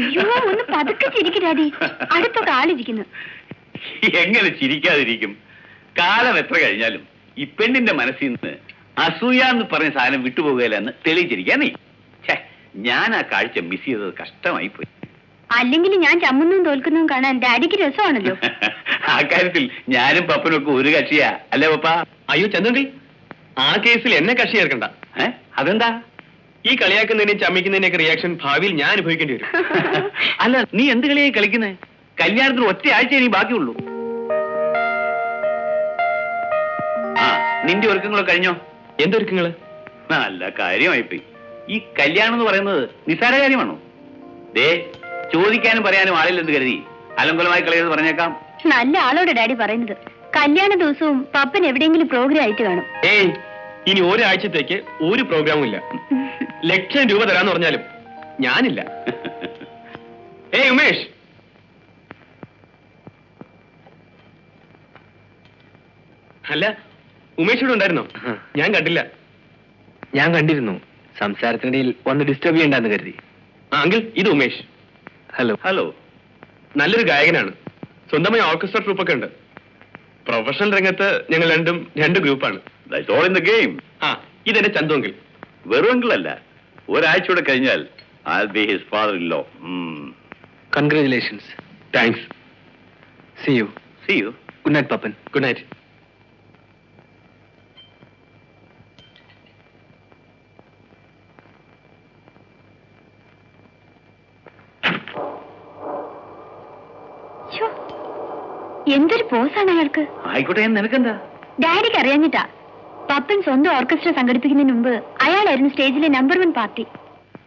അയ്യോ ഒന്ന് പതുക്കെ ചിരിക്കും ഡാഡി, അടുത്തൊക്കെ ആളിരിക്കുന്നു. എങ്ങനെ ചിരിക്കാതിരിക്കും? കാലം എത്ര കഴിഞ്ഞാലും ഈ പെണ്ണിന്റെ മനസ്സിൽ നിന്ന് അസൂയ എന്ന് പറഞ്ഞ സാധനം വിട്ടുപോകുകയില്ലെന്ന് തെളിയിച്ചിരിക്കാ നീ. ഞാൻ ആ കാഴ്ച മിസ് ചെയ്തത് കഷ്ടമായി പോയി. അല്ലെങ്കിൽ ഞാൻ ചമ്മുന്നതും തോൽക്കുന്നതും കാണാൻ ഡാഡിക്ക് രസമാണല്ലോ. ആ കാര്യത്തിൽ ഞാനും പപ്പനും ഒക്കെ ഒരു കക്ഷിയാ, അല്ലേ പപ്പ? അയ്യോ ചന്ദ്രൻ, ആ കേസിൽ എന്നെ കക്ഷി ചേർക്കണ്ട. അതെന്താ? ഈ കളിയാക്കുന്നതിനെയും ചമ്മിക്കുന്നതിനെയൊക്കെ റിയാക്ഷൻ ഭാവിയിൽ ഞാൻ അനുഭവിക്കേണ്ടി വരും. അല്ല, നീ എന്ത് കളിയായി കളിക്കുന്നേ? കല്യാണത്തിന് ഒറ്റ ആഴ്ച ഇനി ബാക്കിയുള്ളൂ. ആ, നിന്റെ ഒരുക്കങ്ങളൊക്കെ കഴിഞ്ഞോ? എന്തൊരുക്കങ്ങള്? നല്ല കാര്യമായിപ്പോയി. ഈ കല്യാണം എന്ന് പറയുന്നത് നിസ്സാര കാര്യമാണോ? ദേ, ചോദിക്കാനും പറയാനും ആളില്ലെന്ന് കരുതി അലങ്കുലമായി കളിയെന്ന് പറഞ്ഞേക്കാം. നല്ല ആളോട് ഡാഡി പറയുന്നത്. കല്യാണ ദിവസവും പപ്പൻ എവിടെയെങ്കിലും പ്രോഗ്രാം ആയിട്ട് കാണും. ഏയ്, ഇനി ഒരാഴ്ചത്തേക്ക് ഒരു പ്രോഗ്രാമും ഇല്ല. ലക്ഷം രൂപ തരാന്ന് പറഞ്ഞാലും ഞാനില്ല. ഏയ് ഉമേഷ്, അല്ല ഉമേഷ് ഇവിടെ ഉണ്ടായിരുന്നോ? ഞാൻ കണ്ടില്ല. ഞാൻ കണ്ടിരുന്നു. സംസാരത്തിനിടയിൽ ഒന്ന് ഡിസ്റ്റർബ് ചെയ്യണ്ടെന്ന് കരുതി. അങ്കിൾ, ഇത് ഉമേഷ്. ഹലോ. ഹലോ. നല്ലൊരു ഗായകനാണ്. സ്വന്തമായി ഓർക്കസ്ട്ര ട്രൂപ്പൊക്കെ ഉണ്ട്. പ്രൊഫഷണൽ രംഗത്ത് ഞങ്ങൾ രണ്ടും രണ്ട് ഗ്രൂപ്പാണ്. ആ, ഇതെന്റെ ചന്തു അങ്കിൾ. വെറും അങ്കിൾ അല്ല, ഒരാഴ്ചയോടെ കഴിഞ്ഞാൽ I'll be his father-in-law. Congratulations. Thanks. See you. See you. Good night, Papan. Good night. എന്തൊരു പോസാണ് അയാൾക്ക്. ആയിക്കോട്ടെ, നിനക്കെന്താ? ഡാഡിക്ക് അറിയാഞ്ഞിട്ടാ. പപ്പൻ സ്വന്തം ഓർക്കസ്ട്ര സംഘടിപ്പിക്കുന്നതിന് മുമ്പ് അയാളായിരുന്നു സ്റ്റേജിലെ നമ്പർ 1 പാർട്ടി.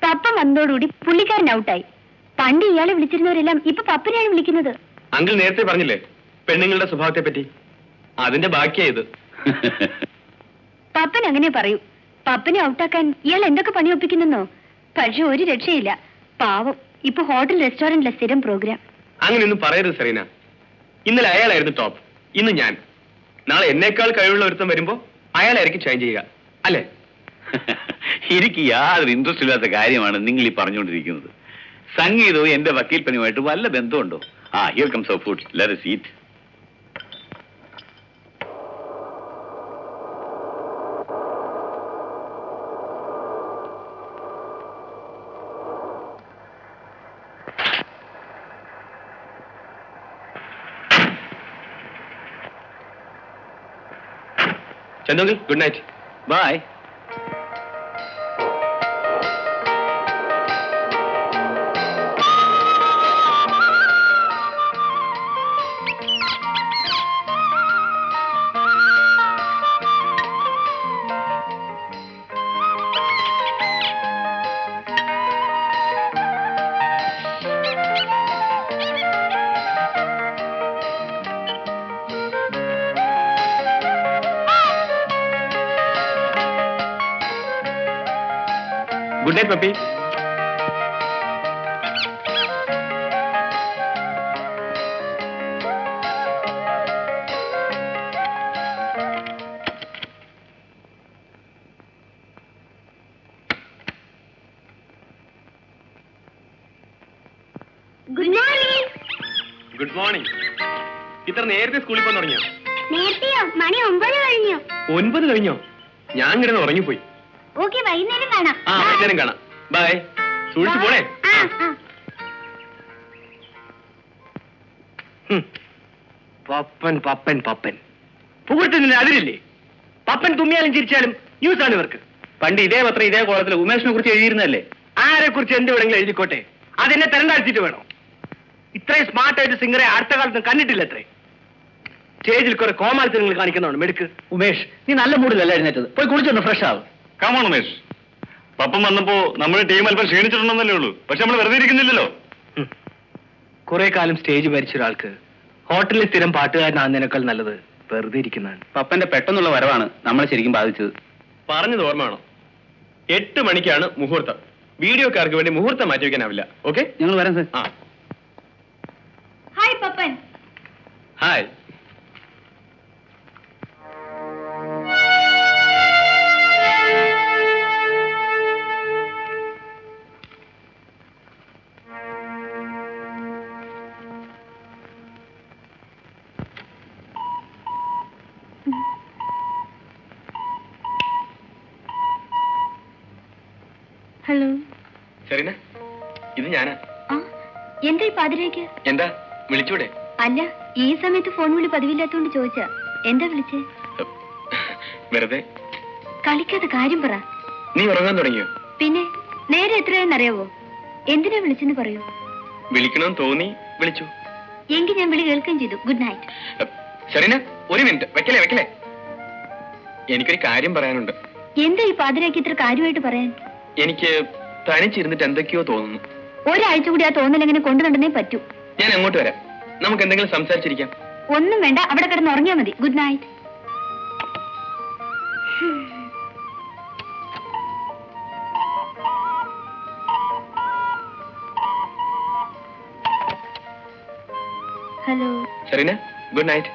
പപ്പൻ വന്നതോടുകൂടി പുള്ളിക്കാരൻ ഔട്ടായി. പണ്ട് ഇയാളെ വിളിച്ചിരുന്നവരെല്ലാം ഇപ്പൊ പപ്പനെയാണ് വിളിക്കുന്നത്. അങ്കിൾ നേരത്തെ പറഞ്ഞില്ലേ പെണ്ണുങ്ങളുടെ സ്വഭാവത്തെ പറ്റി? അതിന്റെ ബാക്കിയായത്. പപ്പൻ അങ്ങനെ പറയൂ. പപ്പനെ ഔട്ടാക്കാൻ ഇയാൾ എന്തൊക്കെ പണി ഒപ്പിക്കുന്നെന്നോ. പക്ഷെ ഒരു രക്ഷയില്ല. പാവം, ഇപ്പൊ ഹോട്ടൽ റെസ്റ്റോറന്റിലെ സ്ഥിരം പ്രോഗ്രാം. അങ്ങനെയൊന്നും പറയരുത് സെറീന. ഇന്നലെ അയാളായിരുന്നു ടോപ്പ്, ഇന്ന് ഞാൻ. നാളെ എന്നേക്കാൾ കഴിവുള്ള ഒരുത്തം വരുമ്പോ അയാളായിരിക്കും ഷൈൻ ചെയ്യുക, അല്ലേ? എനിക്ക് യാതൊരു ഇൻട്രസ്റ്റ് ഇല്ലാത്ത കാര്യമാണ് നിങ്ങൾ ഈ പറഞ്ഞുകൊണ്ടിരിക്കുന്നത്. സംഗീതവും എന്റെ വക്കീൽ പണിയുമായിട്ട് വല്ല ബന്ധമുണ്ടോ? Here comes our food. Let us eat. Chandu, good night. Bye. Good night puppy. Good morning. ഇത്ര നേരത്തെ സ്കൂളിൽ പോകാൻ തുടങ്ങിയോ? നേരത്തെയോ? മണി 9 കഴിഞ്ഞു. 9 കഴിഞ്ഞോ? ഞാൻ കിടന്ന് ഉറങ്ങിപ്പോയി. ഓക്കെ, വൈകുന്നേരം കാണാം. വൈകുന്നേരം കാണാം. ബൈ. സൂക്ഷിച്ചു പോണേ. പപ്പൻ പപ്പൻ പപ്പൻ പുകഴ്ത്തുന്നില്ല, അതിലില്ലേ? പപ്പൻ തുമ്മിയാലും ചിരിച്ചാലും ന്യൂസാണ് ഇവർക്ക്. പണ്ട് ഇതേ പത്രം ഇതേ കോളത്തിൽ ഉമേഷിനെ കുറിച്ച് എഴുതിയിരുന്നല്ലേ? ആരെ കുറിച്ച് എന്ത് വേണമെങ്കിലും എഴുതിക്കോട്ടെ, അതെന്നെ തരണ്ടാഴ്ചിട്ട് വേണോ? ഇത്രയും സ്മാർട്ടായിട്ട് സിംഗറെ അടുത്ത കാലത്ത് കണ്ടിട്ടില്ല. അത്രേ സ്റ്റേജിൽ കുറെ കോമാളിത്തരങ്ങൾ കാണിക്കുന്നതാണ് മെടുക്ക്. ഉമേഷ്, നീ നല്ല മൂഡിലല്ല എഴുന്നേറ്റത്. പോയി കുളിച്ചൊന്ന് ഫ്രഷ് ആവും. കമോൺ ഉമേഷ്. പപ്പം വന്നപ്പോ നമ്മുടെ ടീം അല്പം ക്ഷീണിച്ചിട്ടുണ്ടെന്നല്ലേ ഉള്ളൂ. പക്ഷെ നമ്മൾ വെറുതെ ഇരിക്കുന്നില്ലല്ലോ. കുറെ കാലം സ്റ്റേജ് ഭരിച്ച ഒരാൾക്ക് ഹോട്ടലിൽ സ്ഥിരം പാട്ടുകാരനാകുന്നതിനേക്കാൾ നല്ലത് വെറുതെ ഇരിക്കുന്നതാണ്. പപ്പന്റെ പെട്ടെന്നുള്ള വരവാണ് നമ്മളെ ശരിക്കും ബാധിച്ചത്. പറഞ്ഞത് ഓർമ്മയാണോ? 8 മണിക്കാണ് മുഹൂർത്തം. വീഡിയോക്കാർക്ക് വേണ്ടി മുഹൂർത്തം മാറ്റി വെക്കാനാവില്ല. ഓക്കെ, ഞങ്ങൾ വരാം sir. Hi Pappan. Hi. Hello. Serena, ഇത് ഞാനാ. ആ, എന്താ ഈ പാതിരേക്ക്? എന്താ വിളിച്ചൂടെ? അല്ല, ഈ സമയത്ത് ഫോൺ വിളി പതിവില്ലാത്തോണ്ട് ചോദിച്ചാ. എന്താ വിളിച്ചേ? വെറുതെ. കളിക്കാത്ത കാര്യം പറ. നീ ഉറങ്ങാൻ തുടങ്ങിയോ? പിന്നെ നേരെ എത്രയെന്നറിയാവോ? എന്തിനാ വിളിച്ചെന്ന് പറയൂ. വിളിക്കണമെന്ന് തോന്നി വിളിച്ചു. എങ്കിൽ ഞാൻ വിളി കേൾക്കുകയും ചെയ്തു. Good night. സെറീന, ഒരു മിനിറ്റ്. വെക്കലേ. എനിക്കൊരു കാര്യം പറയാനുണ്ട്. എന്താ ഈ പാതിരാക്കി ഇത്ര കാര്യമായിട്ട് പറയാൻ? എനിക്ക് തനിച്ചിരുന്നിട്ട് എന്തൊക്കെയോ തോന്നുന്നു. ഒരാഴ്ച കൂടി ആ തോന്നൽ എങ്ങനെ കൊണ്ടുനടന്നേ പറ്റൂ. ഞാൻ അങ്ങോട്ട് വരാം. നമുക്ക് എന്തെങ്കിലും സംസാരിച്ചിരിക്കാം. ഒന്നും വേണ്ട, അവിടെ കിടന്ന് ഉറങ്ങിയാൽ മതി. Good night. Hello. Serena, good night.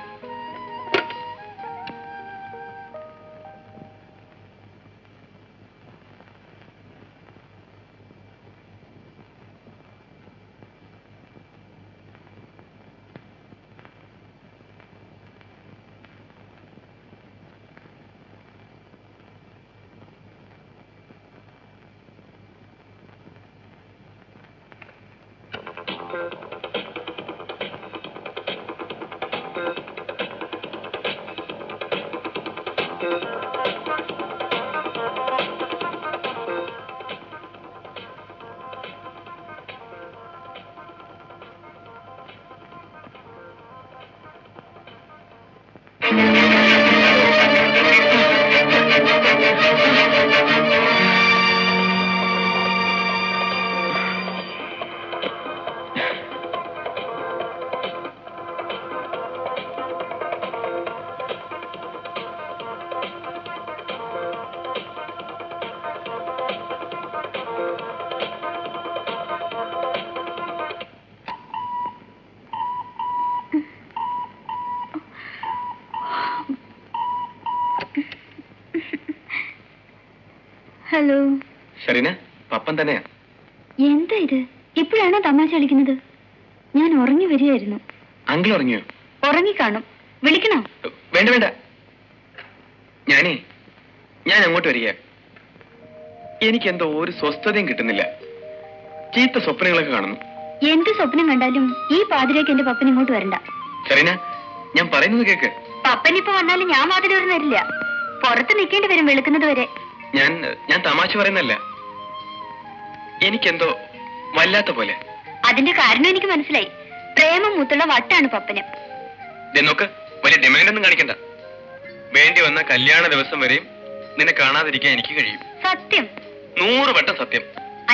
Hello. Serena, Pappan തന്നെയാ. എന്താ ഇത്? ഇപ്പോഴാണോ തമാശ കളിക്കുന്നത്? ഞാൻ ഉറങ്ങി വരികയായിരുന്നു. അങ്കിൾ ഉറങ്ങിയോ? ഉറങ്ങിക്കാണും. വിളിക്കണോ? വേണ്ട. ഞാൻ അങ്ങോട്ട് വരിക. എനിക്കെന്തോ ഒരു സ്വസ്ഥതയും കിട്ടുന്നില്ല. ചീത്ത സ്വപ്നങ്ങളൊക്കെ കാണുന്നു. എന്ത് സ്വപ്നം കണ്ടാലും ഈ പാതിരേക്ക് എന്റെ പപ്പൻ ഇങ്ങോട്ട് വരണ്ട. സെറീന, ഞാൻ പറയുന്നത് കേക്ക്. പപ്പൻ ഇപ്പൊ വന്നാലും ഞാൻ വാതിൽ തുറന്നിരില്ല. പുറത്ത് നിൽക്കേണ്ടി വരും വെളുക്കുന്നത് വരെ. ഞാൻ തമാശ പറയുന്നല്ല. എനിക്കെന്തോ വല്ലാത്ത പോലെ. അതിന്റെ കാരണം എനിക്ക് മനസ്സിലായി. പ്രേമം മൂത്തുള്ള വട്ടാണ് പപ്പന്. നോക്ക്, വലിയ ഡിമാൻഡൊന്നും കാണിക്കണ്ട. വേണ്ടി വന്ന കല്യാണ ദിവസം വരെയും നിന്നെ കാണാതിരിക്കാൻ എനിക്ക് കഴിയും. സത്യം? 100 വട്ടം സത്യം.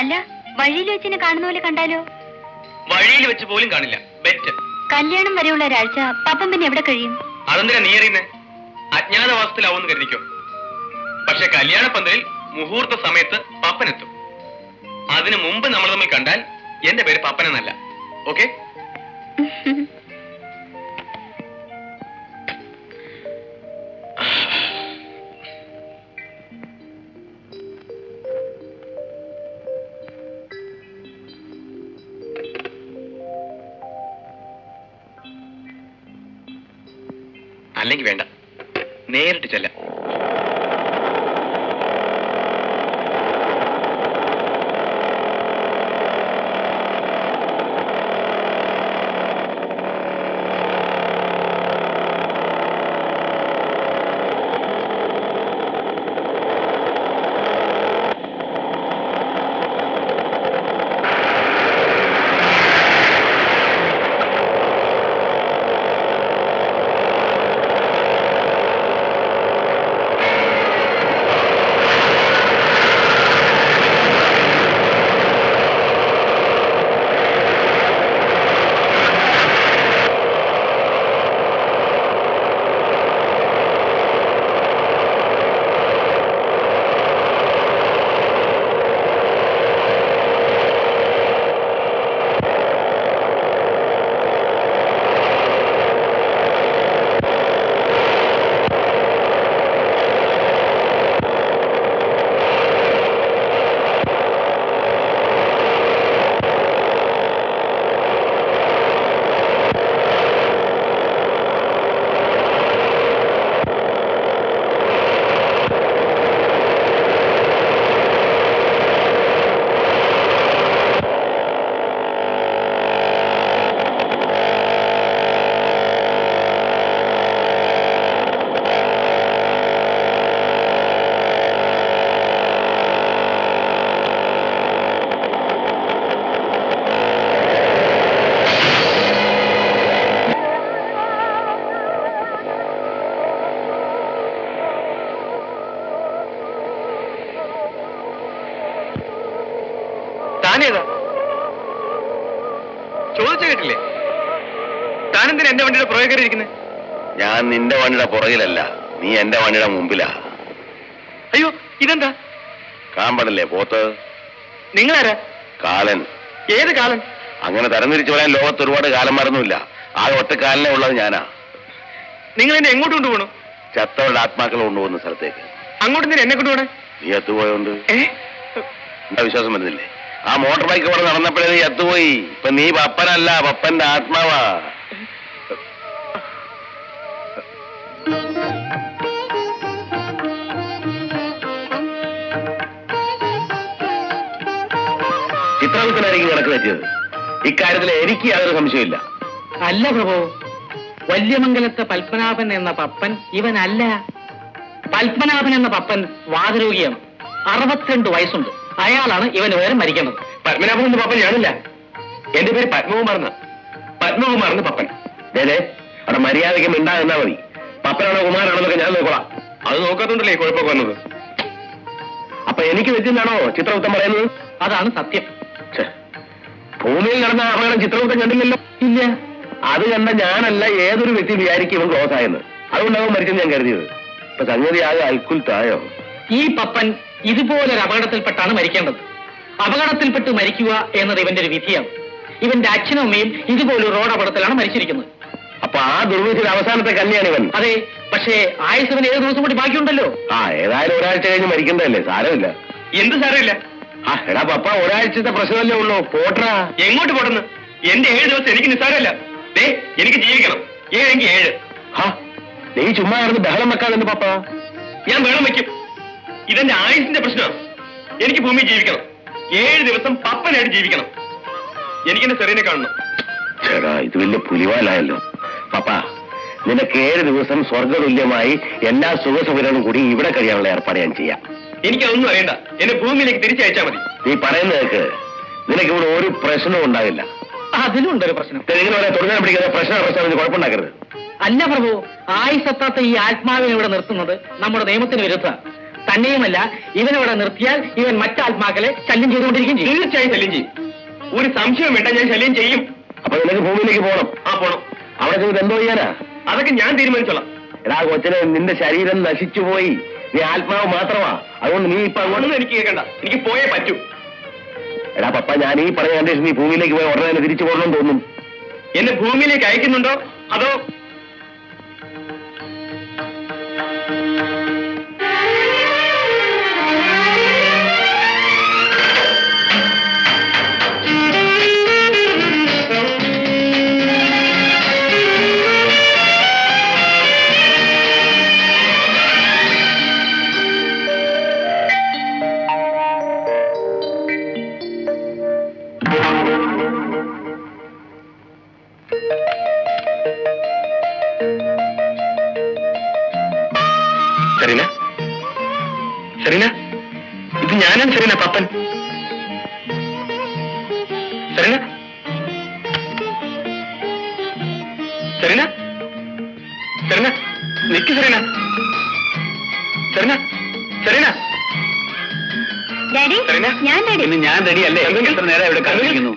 അല്ല, വഴിയിൽ വെച്ചിനെ കാണുന്ന പോലെ കണ്ടാലോ? വഴിയിൽ വെച്ച് പോലും കാണില്ല. ബെറ്റ്. കല്യാണം വരെയുള്ള ഒരാഴ്ച പപ്പൻ പിന്നെ എവിടെ കഴിയും? അതെന്തിനാ നീ അറിയുന്നേ? അജ്ഞാതവാസത്തിലാവുമെന്ന് കരുതിക്കോ. പക്ഷെ കല്യാണ പന്തലിൽ മുഹൂർത്ത സമയത്ത് പപ്പനെത്തും. അതിനു മുമ്പ് നമ്മൾ തമ്മിൽ കണ്ടാൽ എന്റെ പേര് പപ്പനെന്നല്ല. ഓക്കെ? അല്ലെങ്കിൽ വേണ്ട, നേരിട്ട് ചെല്ലാം. താനേതാ? ചോദിച്ചു കേട്ടില്ലേ? താനെന്തിനാ എന്റെ വണ്ടിയുടെ പുറകെ കയറിയിരിക്കുന്നത്? ഞാൻ നിന്റെ വണ്ടിയുടെ പുറകിലല്ല, നീ എന്റെ വണ്ടിയുടെ മുമ്പിലാ. അയ്യോ, ഇതെന്താ? കാമ്പടല്ലേ പോത്ത്? നിങ്ങളാരാ? കാലൻ. ഏത് കാലൻ? അങ്ങനെ തരംതിരിച്ചു പറയാൻ ലോകത്ത് ഒരുപാട് കാലന്മാരൊന്നുമില്ല. ആ ഒറ്റ കാലിനെ ഉള്ളത് ഞാനാ. നിങ്ങൾ എന്നെ എങ്ങോട്ട് കൊണ്ടുപോകണു? ചത്തവരുടെ ആത്മാക്കൾ കൊണ്ടുപോകുന്ന സ്ഥലത്തേക്ക്. അങ്ങോട്ട് തന്നെ എന്നെ കൊണ്ടുപോകണേ? നീ എത്തുപോയോണ്ട് എന്താ വിശ്വാസം വരുന്നില്ലേ? ആ മോട്ടോർ ബൈക്ക് ഇവിടെ നടന്നപ്പോഴേ നീ എത്തുപോയി. ഇപ്പൊ നീ പപ്പനല്ല, പപ്പന്റെ ആത്മാവാ. ചിത്രവിത്തനായിരിക്കും കണക്ക് വെച്ചത്. ഇക്കാര്യത്തിൽ എനിക്ക് യാതൊരു സംശയമില്ല. അല്ല പ്രഭു, വല്യമംഗലത്തെ പത്മനാഭൻ എന്ന പപ്പൻ ഇവനല്ല. പത്മനാഭൻ എന്ന പപ്പൻ വാതരോഗിയാണ്. 62 വയസ്സുണ്ട്. അയാളാണ് ഇവന് വേറെ മരിക്കേണ്ടത്. പത്മനാഭൻ എന്ന പപ്പൻ ഞാനില്ല. എന്റെ പേര് പത്മകുമാർന്ന. പത്മകുമാർന്ന് പപ്പൻ. അതെ, അവിടെ മര്യാദയ്ക്ക് മിണ്ടാകുന്നാ മതി. പപ്പനാണോ കുമാരാണെന്നൊക്കെ ഞാൻ നോക്കോളാം. അത് നോക്കാത്തോണ്ടല്ലേ കുഴപ്പമൊക്കെ വന്നത്. അപ്പൊ എനിക്ക് വെച്ചെന്നാണോ ചിത്രഗുപ്തൻ പറയുന്നത്? അതാണ് സത്യം. ഭൂമിയിൽ നടന്ന അപകടം ചിത്രഗുപ്തൻ കണ്ടില്ലല്ലോ. ഇല്ല, അത് കണ്ട ഞാനല്ല ഏതൊരു വ്യക്തി വിചാരിക്കും ഇവൻ ക്ലോസ് ആയെന്ന്. അതുകൊണ്ടാവും മരിച്ചെന്ന് ഞാൻ കരുതിയത്. ഇപ്പൊ സംഗതി ആകെ അൽക്കുൽത്തായോ. ഈ പപ്പൻ ഇതുപോലൊരു അപകടത്തിൽപ്പെട്ടാണ് മരിക്കേണ്ടത്. അപകടത്തിൽപ്പെട്ട് മരിക്കുക എന്നത് ഇവന്റെ ഒരു വിധിയാണ്. ഇവന്റെ അച്ഛനും അമ്മയും ഇതുപോലൊരു റോഡ് അപകടത്തിലാണ് മരിച്ചിരിക്കുന്നത്. അപ്പൊ ആ ദുർവിധിയുടെ അവസാനത്തെ കല്യാണം ഇവൻ. അതെ, പക്ഷേ ആയുസവന് 7 ദിവസം കൂടി ബാക്കിയുണ്ടല്ലോ. ഏതായാലും ഒരാഴ്ച കഴിഞ്ഞ് മരിക്കണ്ടല്ലേ, സാരമില്ല. എന്ത് സാരമില്ല? എടാ പപ്പ, ഒരാഴ്ചത്തെ പ്രശ്നമല്ലേ ഉള്ളൂ, പോട്ടാ. എങ്ങോട്ട് പോട്ടെന്ന്? എന്റെ 7 ദിവസം എനിക്ക് നിസ്സാരമല്ല. എനിക്ക് ജീവിക്കണം. 7 നീ ചുമ്മാ ആയിരുന്നു ബഹളം വെക്കാതെന്ന് പപ്പ. ഞാൻ ബഹളം വെക്കും. ഇതെന്റെ ആയുസിന്റെ പ്രശ്നമാണ്. എനിക്ക് ഭൂമിയിൽ ജീവിക്കണം. 7 ദിവസം പപ്പനായിട്ട് ജീവിക്കണം. എനിക്കെന്റെ സെറീനെ കാണണം. ചേടാ, ഇത് വലിയ പുലിവാലായല്ലോ. പപ്പ, നിനക്ക് 7 ദിവസം സ്വർഗതുല്യമായി എല്ലാ സുഖസൗകര്യങ്ങളും കൂടി ഇവിടെ കഴിയാനുള്ള ഏർപ്പാട് ഞാൻ ചെയ്യാം. എനിക്കതൊന്നും അറിയണ്ട. എന്നെ ഭൂമിയിലേക്ക് തിരിച്ചയച്ചാൽ മതി. നീ പറയുന്നതൊക്കെ നിനക്ക് ഇവിടെ ഒരു പ്രശ്നവും ഉണ്ടാവില്ല. അതിലുണ്ടൊരു പ്രശ്നം. ഇങ്ങനെ തുടങ്ങാൻ പിടിക്കുന്ന പ്രശ്നം കുഴപ്പമുണ്ടാക്കരുത്. അല്ല പ്രഭു, ആയുസത്താത്ത ഈ ആത്മാവിനെ ഇവിടെ നിർത്തുന്നത് നമ്മുടെ നിയമത്തിന് വിരുദ്ധ. തന്നെയുമല്ല, ഇവനിവിടെ നിർത്തിയാൽ ഇവൻ മറ്റാത്മാക്കളെ ശല്യം ചെയ്തുകൊണ്ടിരിക്കും ചെയ്യും. തീർച്ചയായും ശല്യം ചെയ്യും. ഒരു സംശയം വേണ്ട, ഞാൻ ശല്യം ചെയ്യും. അപ്പൊ നിനക്ക് ഭൂമിയിലേക്ക് പോകണം. പോണം. അവിടെ ചെന്നിട്ട് എന്തോ ചെയ്യാനാ? അതൊക്കെ ഞാൻ തീരുമാനിച്ചോളാം. എടാ കൊച്ചിനെ, നിന്റെ ശരീരം നശിച്ചുപോയി. നീ ആത്മാവ് മാത്രമാ. അതുകൊണ്ട് നീ ഇപ്പൊ അങ്ങോട്ടൊന്നും എനിക്ക് കേൾക്കണ്ട. എനിക്ക് പോയേ പറ്റൂ. എടാ പപ്പ, ഞാൻ ഈ പറഞ്ഞ കണ്ടീഷൻ നീ ഭൂമിയിലേക്ക് പോയി ഉടനെ തന്നെ തിരിച്ചു പോകണമെന്ന് തോന്നും. എന്നെ ഭൂമിയിലേക്ക് അയക്കുന്നുണ്ടോ അതോ? സെറീന, സെറീന, ഇത് ഞാനാണ് Serena, Pappan. Serena, Serena, Serena, നിക്ക് Serena, Serena, Serena. Daddy, Serena, ഞാൻ റെഡി. ഞാൻ റെഡിയല്ലേ? എത്ര നേരം ഇവിടെ കാത്തിരിക്കുന്നു.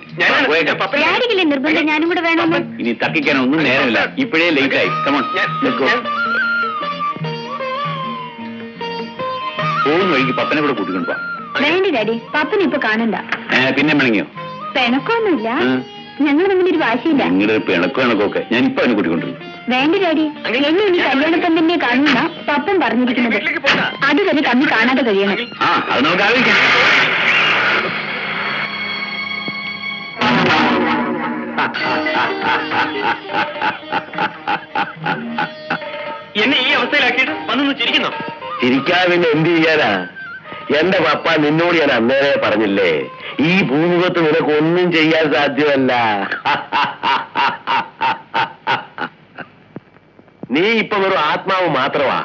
ഡാഡിക്കില്ലേ നിർബന്ധം ഞാനും കൂടെ വേണമെന്ന്? ഇനി തക്കിക്കാനൊന്നും നേരമില്ല. ഇപ്പോഴേ ലേറ്റ് ആയി. പോകുന്ന വഴിക്ക് പപ്പനെ കൂടെ കൂട്ടിക്കൊണ്ടു പോവാം. വേണ്ട ഡാഡി, പപ്പനെ ഇപ്പൊ കാണണ്ട. പിന്നെ പിണങ്ങിയോ? പിണക്കൊന്നുമില്ല, ഞങ്ങൾ തമ്മിലൊരു വാശിയില്ല. നിങ്ങളുടെ പിണക്കൊക്കെ ഞാൻ ഇപ്പൊ അവനെ കൂട്ടിക്കൊണ്ടിരുന്നു. വേണ്ട ഡാഡി, എന്നെ ഇനി കല്യാണപ്പം തന്നെ കാണുന്ന പപ്പൻ പറഞ്ഞിരിക്കുന്നത്. അതുവരെ തമ്മിൽ കാണാതെ കഴിയണം. അത് നമുക്ക് ആലോചിക്കാം. എന്നെ ഈ അവസ്ഥയിലാക്കിയിട്ട് വന്നൊന്ന് ചിരിക്കുന്നോ? ചിരിക്കാൻ പിന്നെ എന്ത് ചെയ്യാനാ? എന്റെ പപ്പ നിന്നോട് ഞാൻ അന്നേരെ പറഞ്ഞില്ലേ, ഈ ഭൂമുഖത്ത് നിനക്ക് ഒന്നും ചെയ്യാൻ സാധ്യമല്ല. നീ ഇപ്പൊ ഒരു ആത്മാവ് മാത്രമാ.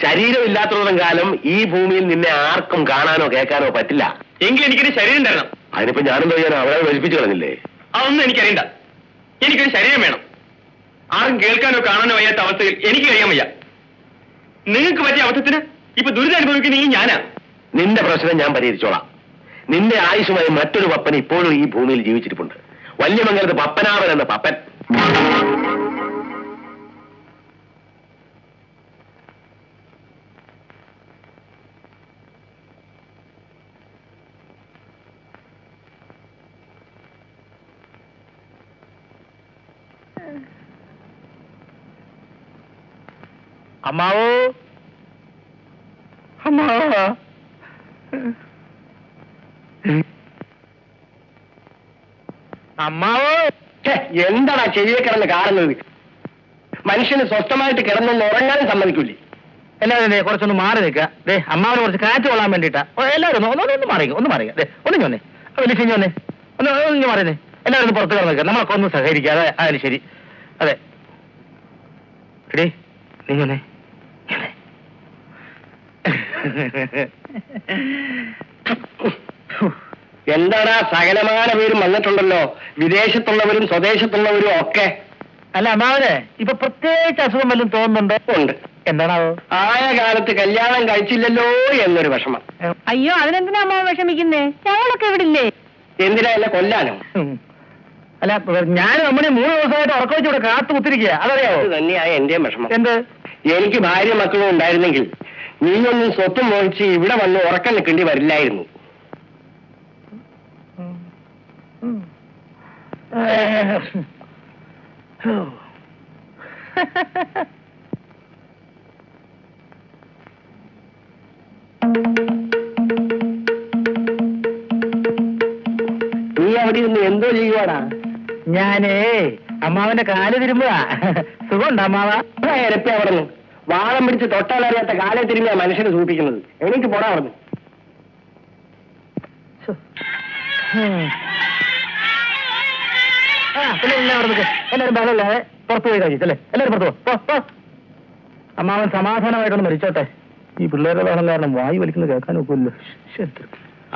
ശരീരമില്ലാത്തത്തോളം കാലം ഈ ഭൂമിയിൽ നിന്നെ ആർക്കും കാണാനോ കേൾക്കാനോ പറ്റില്ല. എങ്കിൽ എനിക്കൊരു ശരീരം തരണം. അതിനിപ്പോ ഞാനെന്തോ ചെയ്യാനോ? അവരെ നശിപ്പിച്ചു കളഞ്ഞില്ലേ? അതൊന്നും എനിക്കറിയണ്ട. എനിക്കൊരു ശരീരം വേണം. ആരും കേൾക്കാനോ കാണാനോ വയ്യാത്ത അവസ്ഥയിൽ എനിക്ക് കഴിയാൻ വയ്യ. നിങ്ങൾക്ക് പറ്റിയ അവസ്ഥത്തിന് ഇപ്പൊ ദുരിതം അനുഭവിക്കുന്ന ഈ ഞാനാ. നിന്റെ പ്രശ്നം ഞാൻ പരിഹരിച്ചോളാം. നിന്റെ ആയുഷുമായി മറ്റൊരു പപ്പൻ ഇപ്പോഴും ഈ ഭൂമിയിൽ ജീവിച്ചിരിപ്പുണ്ട്. വല്യമംഗലത്ത് പപ്പനാവൻ എന്ന പപ്പൻ. അമ്മാവോ, അമ്മാവോ, അമ്മാവോ. എന്താടാ ചെവിയെ കിടന്ന് കാണുന്നത്? മനുഷ്യന് സ്വസ്ഥമായിട്ട് കിടന്നൊന്ന് ഉറങ്ങാനും സമ്മതിക്കൂലേ? എല്ലാവരും കുറച്ചൊന്ന് മാറി നിൽക്കുക. അമ്മാവിനെ കുറച്ച് കാറ്റ് കൊള്ളാൻ വേണ്ടിയിട്ടാ. എല്ലാവരും ഒന്ന് മാറിക്കുക, ഒന്ന് മാറിക്കുക. ഒന്ന് വന്നേ, വലിയ ചിഞ്ഞു വന്നേ, ഒന്ന് മാറിയേ. എല്ലാവരും ഒന്ന് പുറത്ത് കിടന്ന് നിൽക്കുക. നമ്മളൊക്കെ ഒന്ന് സഹകരിക്കുക. അതെ, അതിന് ശരി. അതെ, എടീ നീ വന്നേ. എന്താടാ സകലമാന പേരും വന്നിട്ടുണ്ടല്ലോ, വിദേശത്തുള്ളവരും സ്വദേശത്തുള്ളവരും ഒക്കെ. അല്ല അമ്മാവനെ ഇപ്പൊ പ്രത്യേകിച്ച് അസുഖം വല്ലതും തോന്നുന്നുണ്ടോ? ഉണ്ട്. എന്താണാവോ? ആയ കാലത്ത് കല്യാണം കഴിച്ചില്ലല്ലോ എന്നൊരു വിഷമം. അയ്യോ, അതിനെന്തിനാ അമ്മാവൻ വിഷമിക്കുന്നേ? ഞങ്ങളൊക്കെ ഇവിടെ ഇല്ലേ? എന്തിനാ എന്നെ കൊല്ലാനോ? അല്ല, ഞാൻ നമ്മുടെ 3 ദിവസമായിട്ട് ഉറക്കം വെച്ച് ഇവിടെ കാത്തു കുത്തിരിക്കുക. അതറിയാവോ? അത് തന്നെയാ എന്റെയും വിഷമം. എന്ത്? എനിക്ക് ഭാര്യ മക്കളും ഉണ്ടായിരുന്നെങ്കിൽ നീയൊന്നും സ്വത്തും മോഹിച്ച് ഇവിടെ വന്ന് ഉറക്കം നിൽക്കേണ്ടി വരില്ലായിരുന്നു. നീ അവിടെ ഇരുന്ന് എന്തോ ചെയ്യുവാടാ? ഞാനേ അമ്മാവന്റെ കാല് തിരുമ്പുക. സുഖമുണ്ടോ അമ്മാവ? ഇരപ്പി അവിടെ നിന്ന് വാളം പിടിച്ച് തൊട്ടാലറിയാത്ത കാലെ തിരുമ്പിയാ മനുഷ്യനെ സൂക്ഷിക്കുന്നത്. എനിക്ക് പോടാ അവിടെ. എല്ലാവരും ബഹളമില്ലാതെ പുറത്തു പോയി കഴിച്ചല്ലേ? എല്ലാവരും പുറത്തു പോ. അമ്മാവൻ സമാധാനമായിട്ടൊന്ന് മരിച്ചോട്ടെ. ഈ പിള്ളേരുടെ ബഹളം കാരണം വായു വലിക്കുന്നത് കേൾക്കാൻ ഒക്കില്ല.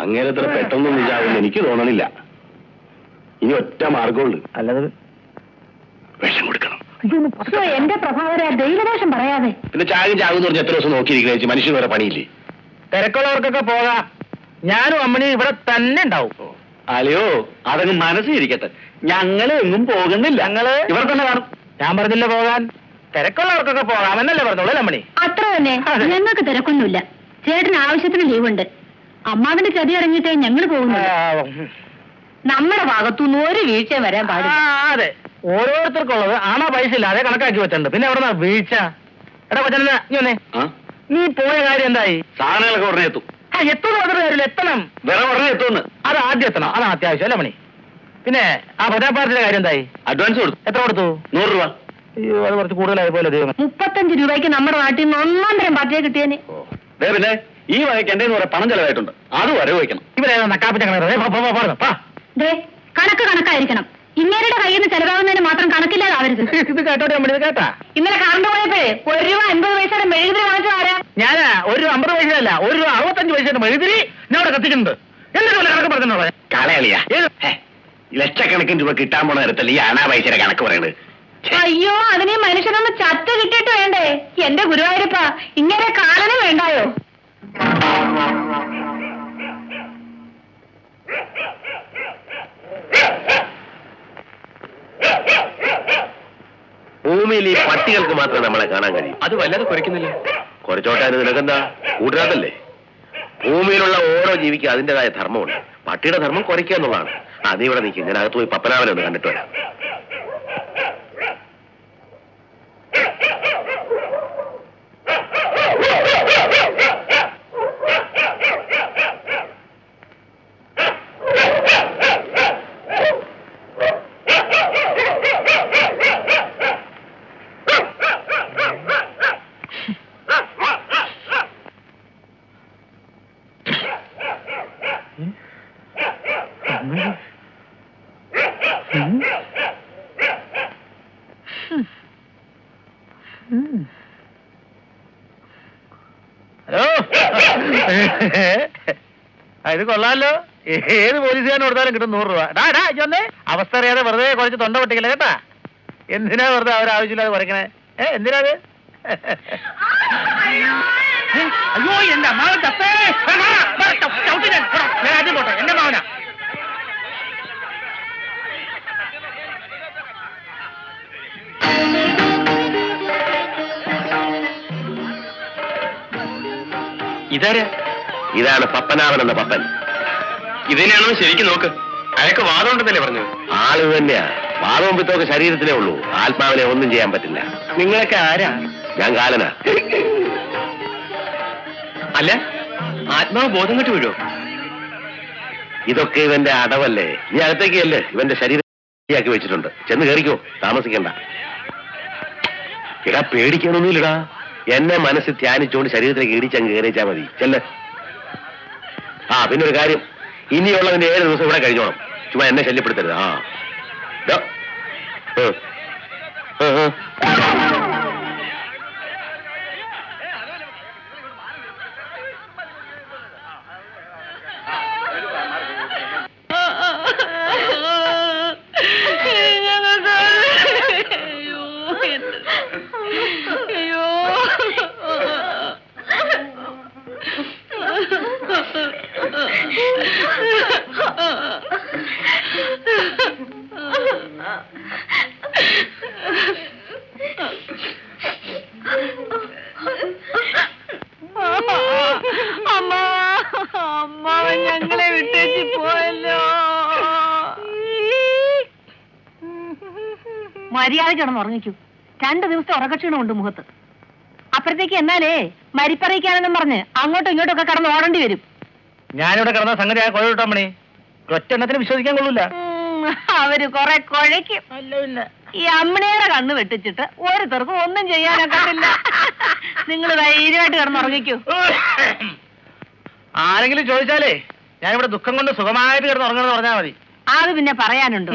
അങ്ങേരത്ര പെട്ടെന്നൊന്നും ഇല്ലാവുമെന്ന് എനിക്ക് തോന്നണില്ല. ഇനി ഒറ്റ മാർഗമുള്ളൂ. അല്ലാതെ വിഷം കൊടുക്കണം. എന്റെ പ്രഭാവര ദൈവദോഷം പറയാതെ. പിന്നെ ചാകും എന്ന് പറഞ്ഞ് എത്ര ദിവസം നോക്കിയിരിക്കണേ? മനുഷ്യന് വേറെ പണിയില്ലേ? തിരക്കുള്ളവർക്കൊക്കെ പോകാം. ഞാനും അമ്മണി ഇവിടെ തന്നെ ഉണ്ടാവും. അല്ലയോ, അതങ്ങ് മനസ്സിരിക്കട്ടെ. ഞങ്ങള് എങ്ങും പോകുന്നില്ല. ഞങ്ങള് ഇവിടെ തന്നെ കാണും. ഞാൻ പറഞ്ഞില്ല പോകാൻ. തിരക്കുള്ളവർക്കൊക്കെ പോകാം എന്നല്ലേ പറഞ്ഞോളൂ അമ്മണി? അത്ര തന്നെ. ഞങ്ങൾക്ക് തിരക്കൊന്നുമില്ല. ചേട്ടന് ആവശ്യത്തിന് ലീവുണ്ട്. അമ്മാവിന്റെ ചതി ഇറങ്ങിയിട്ടേ ഞങ്ങൾ പോകുന്നു. നമ്മുടെ ഭാഗത്തുനിന്ന് ഒരു വീഴ്ച വരാൻ പാടില്ല. അതെ, ഓരോരുത്തർക്കുള്ളത് ആണാ പൈസ ഇല്ലാതെ കണക്കാക്കി വെച്ചിട്ടുണ്ട്. പിന്നെ എവിടെ വീഴ്ച? എടാ കൊച്ചല്ല, നീ വന്നേ. നീ പോയ കാര്യം എന്തായി? സാധനങ്ങളൊക്കെ ഉടനെ എത്തും. എത്തുന്നു മാത്രമേ കാര്യമില്ല, എത്തണം. വേറെ ഉടനെ എത്തുമെന്ന്. അത് ആദ്യം എത്തണം, അതാണ് അത്യാവശ്യം അല്ലേ മണി? പിന്നെ ആ പ്രജാപാർട്ടിയുടെ കാര്യം എന്തായി? അഡ്വാൻസ് കൊടുത്തു. എത്ര കൊടുത്തു? 100 രൂപ. അയ്യോ, അത് കുറച്ച് കൂടുതലായി പോലെ ദൈവം. 35 രൂപയ്ക്ക് നമ്മുടെ നാട്ടിൽ നിന്ന് 1 തരം പാർട്ടിയെ കിട്ടിയേനെ. പിന്നെ ഈ വകയ്ക്ക് എന്റെ കുറെ പണം ചെലവായിട്ടുണ്ട്. അത് വരവ് വയ്ക്കണം. ഇവരേതാ നക്കാപ്പിച്ച ദേ, കണക്ക് കണക്കായിരിക്കണം. ഇങ്ങേരുടെ കയ്യിൽ നിന്ന് ചെലവാകുന്നതിന് മാത്രം കണക്കില്ലാതാവരുത്. ഇത് കേട്ടോട്ടെ അമ്മ, ഇത് കേട്ടാ? ഇന്നലെ കറണ്ട് പോയപ്പോഴേ 1 രൂപ 50 പൈസയുടെ മെഴുകുതിരി വാങ്ങിച്ചു ആരാ? ഞാനാ 1 രൂപ 50 പൈസയല്ല, 1 രൂപ 65 പൈസയുടെ മെഴുകുതിരി ഞാൻ അവിടെ കത്തിക്കുന്നുണ്ട്. എന്നിട്ട് വല്ല കണക്ക് പറഞ്ഞോ? കളയളിയാ, ലക്ഷക്കണക്കിന് രൂപ കിട്ടാൻ പോണ നേരത്തല്ല ഈ അനാ പൈസയുടെ കണക്ക് പറയുന്നത്. അയ്യോ, അതിന് മനുഷ്യനൊന്ന് ചത്ത് കിട്ടിയിട്ട് വേണ്ടേ? എന്റെ ഗുരുവായൂരപ്പ, ഇങ്ങനെ കാലനും വേണ്ടായോ? ഭൂമിയിൽ ഈ പട്ടികൾക്ക് മാത്രമേ നമ്മളെ കാണാൻ കഴിയും. അത് വല്ലാതെ കുറയ്ക്കുന്നില്ല. കുറച്ചോട്ടാൻ നിനക്കെന്താ കൂട്ടുകാരല്ലേ? ഭൂമിയിലുള്ള ഓരോ ജീവിക്കും അതിൻ്റെതായ ധർമ്മമുണ്ട്. പട്ടിയുടെ ധർമ്മം കുറയ്ക്കുക എന്നുള്ളതാണ്. നീ ഇവിടെ നിൽക്കും, ഞാൻ അകത്ത് പോയി പപ്പനാവനെ ഒന്ന് കണ്ടിട്ട് വരാം. ഹലോ, ഇത് കൊള്ളാമല്ലോ. ഏത് പോലീസുകാരൻ കൊടുത്താലും കിട്ടും 100 രൂപ. ഇതൊന്നേ അവസ്ഥ അറിയാതെ വെറുതെ കുറച്ച് തൊണ്ട പൊട്ടിക്കില്ല കേട്ടാ. എന്തിനാ വെറുതെ അവരാവശ്യമില്ലാതെ കുറയ്ക്കണേ? എന്തിനാ അത്? അയ്യോ, എന്റെ അമ്മാവൻ ചത്തേ. ഞാൻ ആദ്യം പോട്ടെ. എന്റെ ഇതാരാ? ഇതാണ് പപ്പനാവൻ എന്ന പപ്പൻ. ഇതിനെയാണോ ശരിക്കും നോക്ക്. അയാൾക്ക് വാദം ഉണ്ടെന്നല്ലേ പറഞ്ഞത്? ആള് തന്നെയാ. വാദവും പിത്തമൊക്കെ ശരീരത്തിലേ ഉള്ളൂ, ആത്മാവിനെ ഒന്നും ചെയ്യാൻ പറ്റില്ല. നിങ്ങളൊക്കെ ആരാ? ഞാൻ കാലനാ. അല്ല, ആത്മാവ് ബോധം കെട്ട് വീഴോ? ഇതൊക്കെ ഇവന്റെ അടവല്ലേ. നീ അകത്തേക്കല്ലേ, ഇവന്റെ ശരീരമാക്കി വെച്ചിട്ടുണ്ട്. ചെന്ന് കയറിക്കോ, താമസിക്കണ്ട. ഇടാ, പേടിക്കണമെന്നില്ലടാ. എന്നെ മനസ്സിൽ ധ്യാനിച്ചുകൊണ്ട് ശരീരത്തിലേക്ക് ഇടിച്ചങ്ങ് കയറിച്ചാ മതി. ചെല്ല്. ആ, പിന്നെ ഒരു കാര്യം, ഇനിയുള്ളതിന്റെ 7 ദിവസം ഇവിടെ കഴിഞ്ഞോണം. ചുമ്മാ എന്നെ ശല്യപ്പെടുത്തരുത്. ആ, ഞങ്ങളെ വിട്ടേച്ച് പോയല്ലോ. മര്യാദ കിടന്ന് ഉറങ്ങിക്കൂ. 2 ദിവസത്തെ ഉറക്കക്ഷീണമുണ്ട് മുഖത്ത്. അപ്പഴത്തേക്ക് എന്നാലേ മരിപ്പറിയിക്കാനെന്നും പറഞ്ഞ് അങ്ങോട്ടും ഇങ്ങോട്ടും ഒക്കെ കടന്ന് ഓടേണ്ടി വരും. ഞാനിവിടെ കിടന്ന സംഗതി ആ കുഴ കിട്ടാൻ മണി ഒറ്റെണ്ണത്തിന് വിശ്വസിക്കാൻ കൊള്ളൂല. അവര് കൊറേ കുഴയ്ക്കും. ഈ അമ്മണിയുടെ കണ്ണ് വെട്ടിച്ചിട്ട് ഓരോരുത്തർക്കും ഒന്നും ചെയ്യാനൊക്കത്തില്ല. നിങ്ങൾ ധൈര്യമായിട്ട് കിടന്നുറങ്ങിക്കൂ. ആരെങ്കിലും ചോദിച്ചാലേ ഞാനിവിടെ ദുഃഖം കൊണ്ട് സുഖമായിട്ട് കിടന്ന് ഉറങ്ങണമെന്ന് പറഞ്ഞാൽ മതി. അത് പിന്നെ പറയാനുണ്ടോ?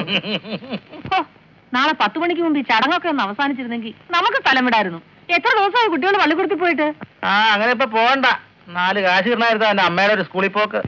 നാളെ 10 മണിക്ക് മുമ്പ് ഈ ചടങ്ങൊക്കെ ഒന്ന് അവസാനിച്ചിരുന്നെങ്കിൽ നമുക്ക് സ്ഥലം വിടായിരുന്നു. എത്ര ദിവസമായി കുട്ടികൾ പള്ളിക്കൂടത്തിൽ പോയിട്ട്? ആ, അങ്ങനെ ഇപ്പൊ പോകണ്ട. 4 കാശ് കിട്ടണായിരുന്നു എന്റെ അമ്മയുടെ ഒരു സ്കൂളിൽ പോക്ക്.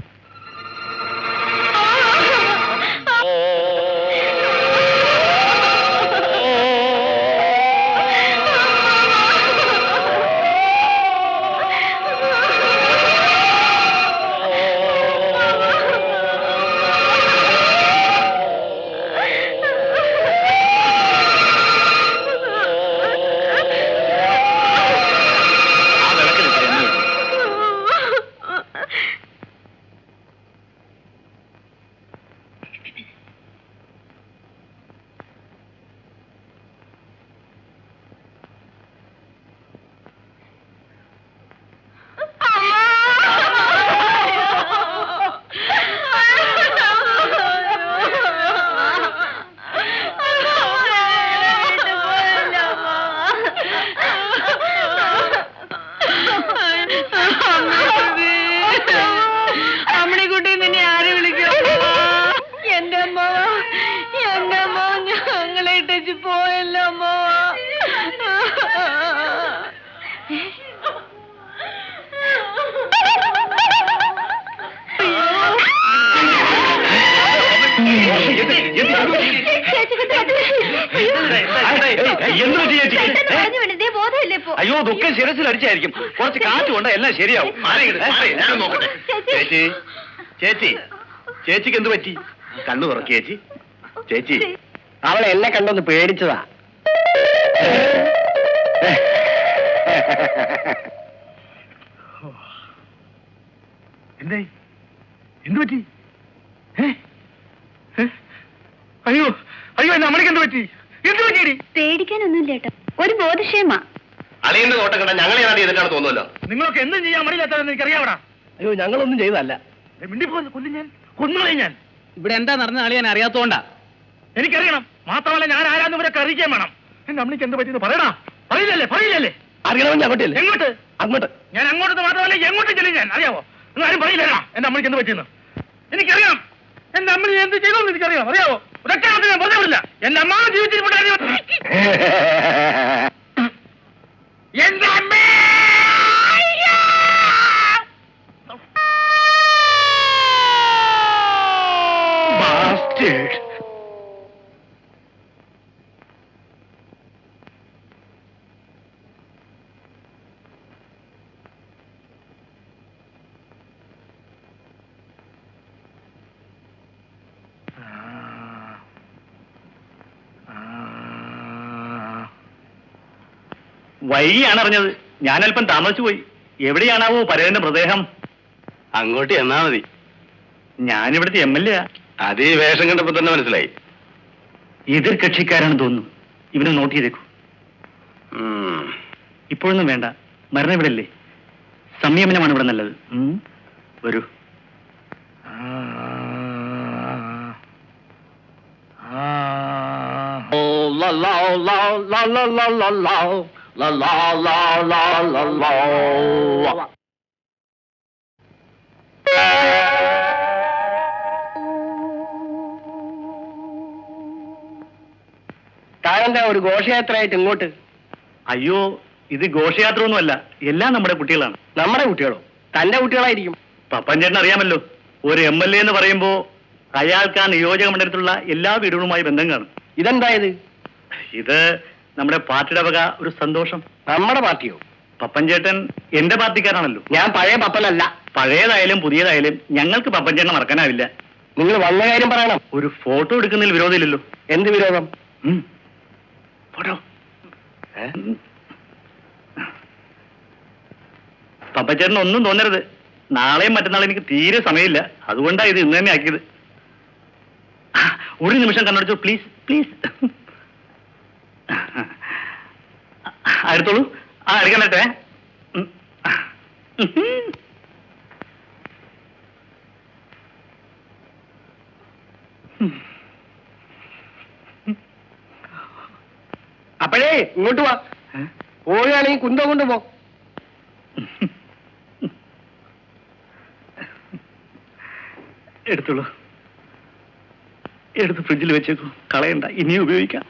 അയ്യോ, ദുഃഖം ശിരസിൽ അടിച്ചായിരിക്കും. കുറച്ച് കാറ്റ് കൊണ്ട് എല്ലാം ശരിയാവും. ചേച്ചി, ചേച്ചി, ചേച്ചിക്ക് എന്ത് പറ്റി? കണ്ണു തുറക്കി ചേച്ചി. ചേച്ചി, അവളെ എന്നെ കണ്ടൊന്ന് പേടിച്ചതാ. എന്തായി? എന്ത് പറ്റി? അയ്യോ അയ്യോ, എന്റെ അമ്മയ്ക്ക് എന്ത് പറ്റി? എന്ത് പറ്റി? പേടിക്കാനൊന്നുമില്ല ഏട്ടാ, ഒരു ബോധക്ഷേമ. അളിയന്റെ നോട്ടം കണ്ട ഞങ്ങളെ ചെയ്തിട്ടാണ് തോന്നുമല്ലോ. നിങ്ങളൊക്കെ എന്തും ചെയ്യാൻ മടിയില്ലാത്തതെന്ന് എനിക്കറിയാവടാ. അയ്യോ, ഞങ്ങളൊന്നും ചെയ്തതല്ല. മിണ്ടിപ്പോന്ന് കൊല്ലും ഞാൻ, കൊന്നുകളയും ഞാൻ. ഇവിടെ എന്താ നടന്ന ആളിയാൻ അറിയാത്തോണ്ടാ. എനിക്കറിയണം. മാത്രമല്ല ഞാൻ ആരാന്ന് ഇവരൊക്കെ അറിയിക്കാൻ വേണം. എന്റെ അമ്മയ്ക്ക് എന്ത് പറ്റിയെന്ന് പറയണ. പറയില്ലല്ലേ? പറയില്ലല്ലേ? അറിയണമെങ്കിൽ അങ്ങോട്ടല്ലേ? എങ്ങോട്ട്? അങ്ങോട്ട്. ഞാൻ അങ്ങോട്ട് മാത്രമല്ല എങ്ങോട്ട് ചെല്ലും ഞാൻ. അറിയാവോ? നിങ്ങൾ ആരും പറയില്ല എന്റെ അമ്മയ്ക്ക് എന്ത് പറ്റിയെന്ന്. എനിക്കറിയാം. എന്റെ അമ്മ എന്ത് ചെയ്തോന്ന് എനിക്കറിയാം. അറിയാവോ? ഒരൊക്കെ ഞാൻ പറഞ്ഞില്ല. എന്റെ അമ്മ ജീവിച്ചിരിപ്പുണ്ടായിരുന്നു. എന്റെ അമ്മ Bastard. വൈകിയാണ് അറിഞ്ഞത്. ഞാനല്പം താമസിച്ചു പോയി. എവിടെയാണാവോ പരേതന്റെ മൃതദേഹം? അങ്ങോട്ട് എന്നാ മതി. ഞാനിവിടുത്തെ MLA. അത് ഈ വേഷം കണ്ടപ്പോ തന്നെ മനസ്സിലായി. എതിർ കക്ഷിക്കാരാണെന്ന് തോന്നുന്നു. ഇവന് നോട്ട് ചെയ്തേക്കൂ. ഇപ്പോഴൊന്നും വേണ്ട, മരണം ഇവിടെ അല്ലേ. സംയമനമാണ് ഇവിടെ നല്ലത്. വരൂ. താഴെന്താ ഒരു ഘോഷയാത്രയായിട്ട് ഇങ്ങോട്ട്? അയ്യോ, ഇത് ഘോഷയാത്ര ഒന്നുമല്ല, എല്ലാം നമ്മുടെ കുട്ടികളാണ്. നമ്മുടെ കുട്ടികളോ? തന്റെ കുട്ടികളായിരിക്കും. പപ്പൻ ചേട്ടൻ അറിയാമല്ലോ, ഒരു MLA എന്ന് പറയുമ്പോ അയാൾക്ക് ആ നിയോജക മണ്ഡലത്തിലുള്ള എല്ലാ വീടുകളുമായി ബന്ധം കാണും. ഇതെന്താ ഇത്? ഇത് നമ്മുടെ പാർട്ടിയുടെ വക ഒരു സന്തോഷം. നമ്മുടെ പാർട്ടിയോ? പപ്പൻ ചേട്ടൻ എന്റെ പാർട്ടിക്കാരാണല്ലോ. ഞാൻ പഴയ പപ്പനല്ല. പഴയതായാലും പുതിയതായാലും ഞങ്ങൾക്ക് പപ്പൻ ചേട്ടനെ മറക്കാനാവില്ല. നിങ്ങൾ വന്ന കാര്യം പറയണം. ഒരു ഫോട്ടോ എടുക്കുന്നതിൽ വിരോധമില്ലല്ലോ. എന്ത് വിരോധം? ഫോട്ടോ. പപ്പച്ചേട്ടന് ഒന്നും തോന്നരുത്. നാളെയും മറ്റന്നാളും എനിക്ക് തീരെ സമയമില്ല. അതുകൊണ്ടാണ് ഇത് ഇന്ന് തന്നെ ആക്കിയത്. ഒരു നിമിഷം കണ്ണടച്ചു, പ്ലീസ് പ്ലീസ്. അടുത്തോളൂ. എടുക്കാൻ പറ്റേ? അപ്പോഴേ ഇങ്ങോട്ട് വാ. പോവുകയാണെങ്കിൽ കുന്തം കൊണ്ട് പോ. എടുത്തോളൂ. എടുത്ത് ഫ്രിഡ്ജിൽ വെച്ചേക്കൂ. കളയണ്ട, ഇനിയും ഉപയോഗിക്കാം.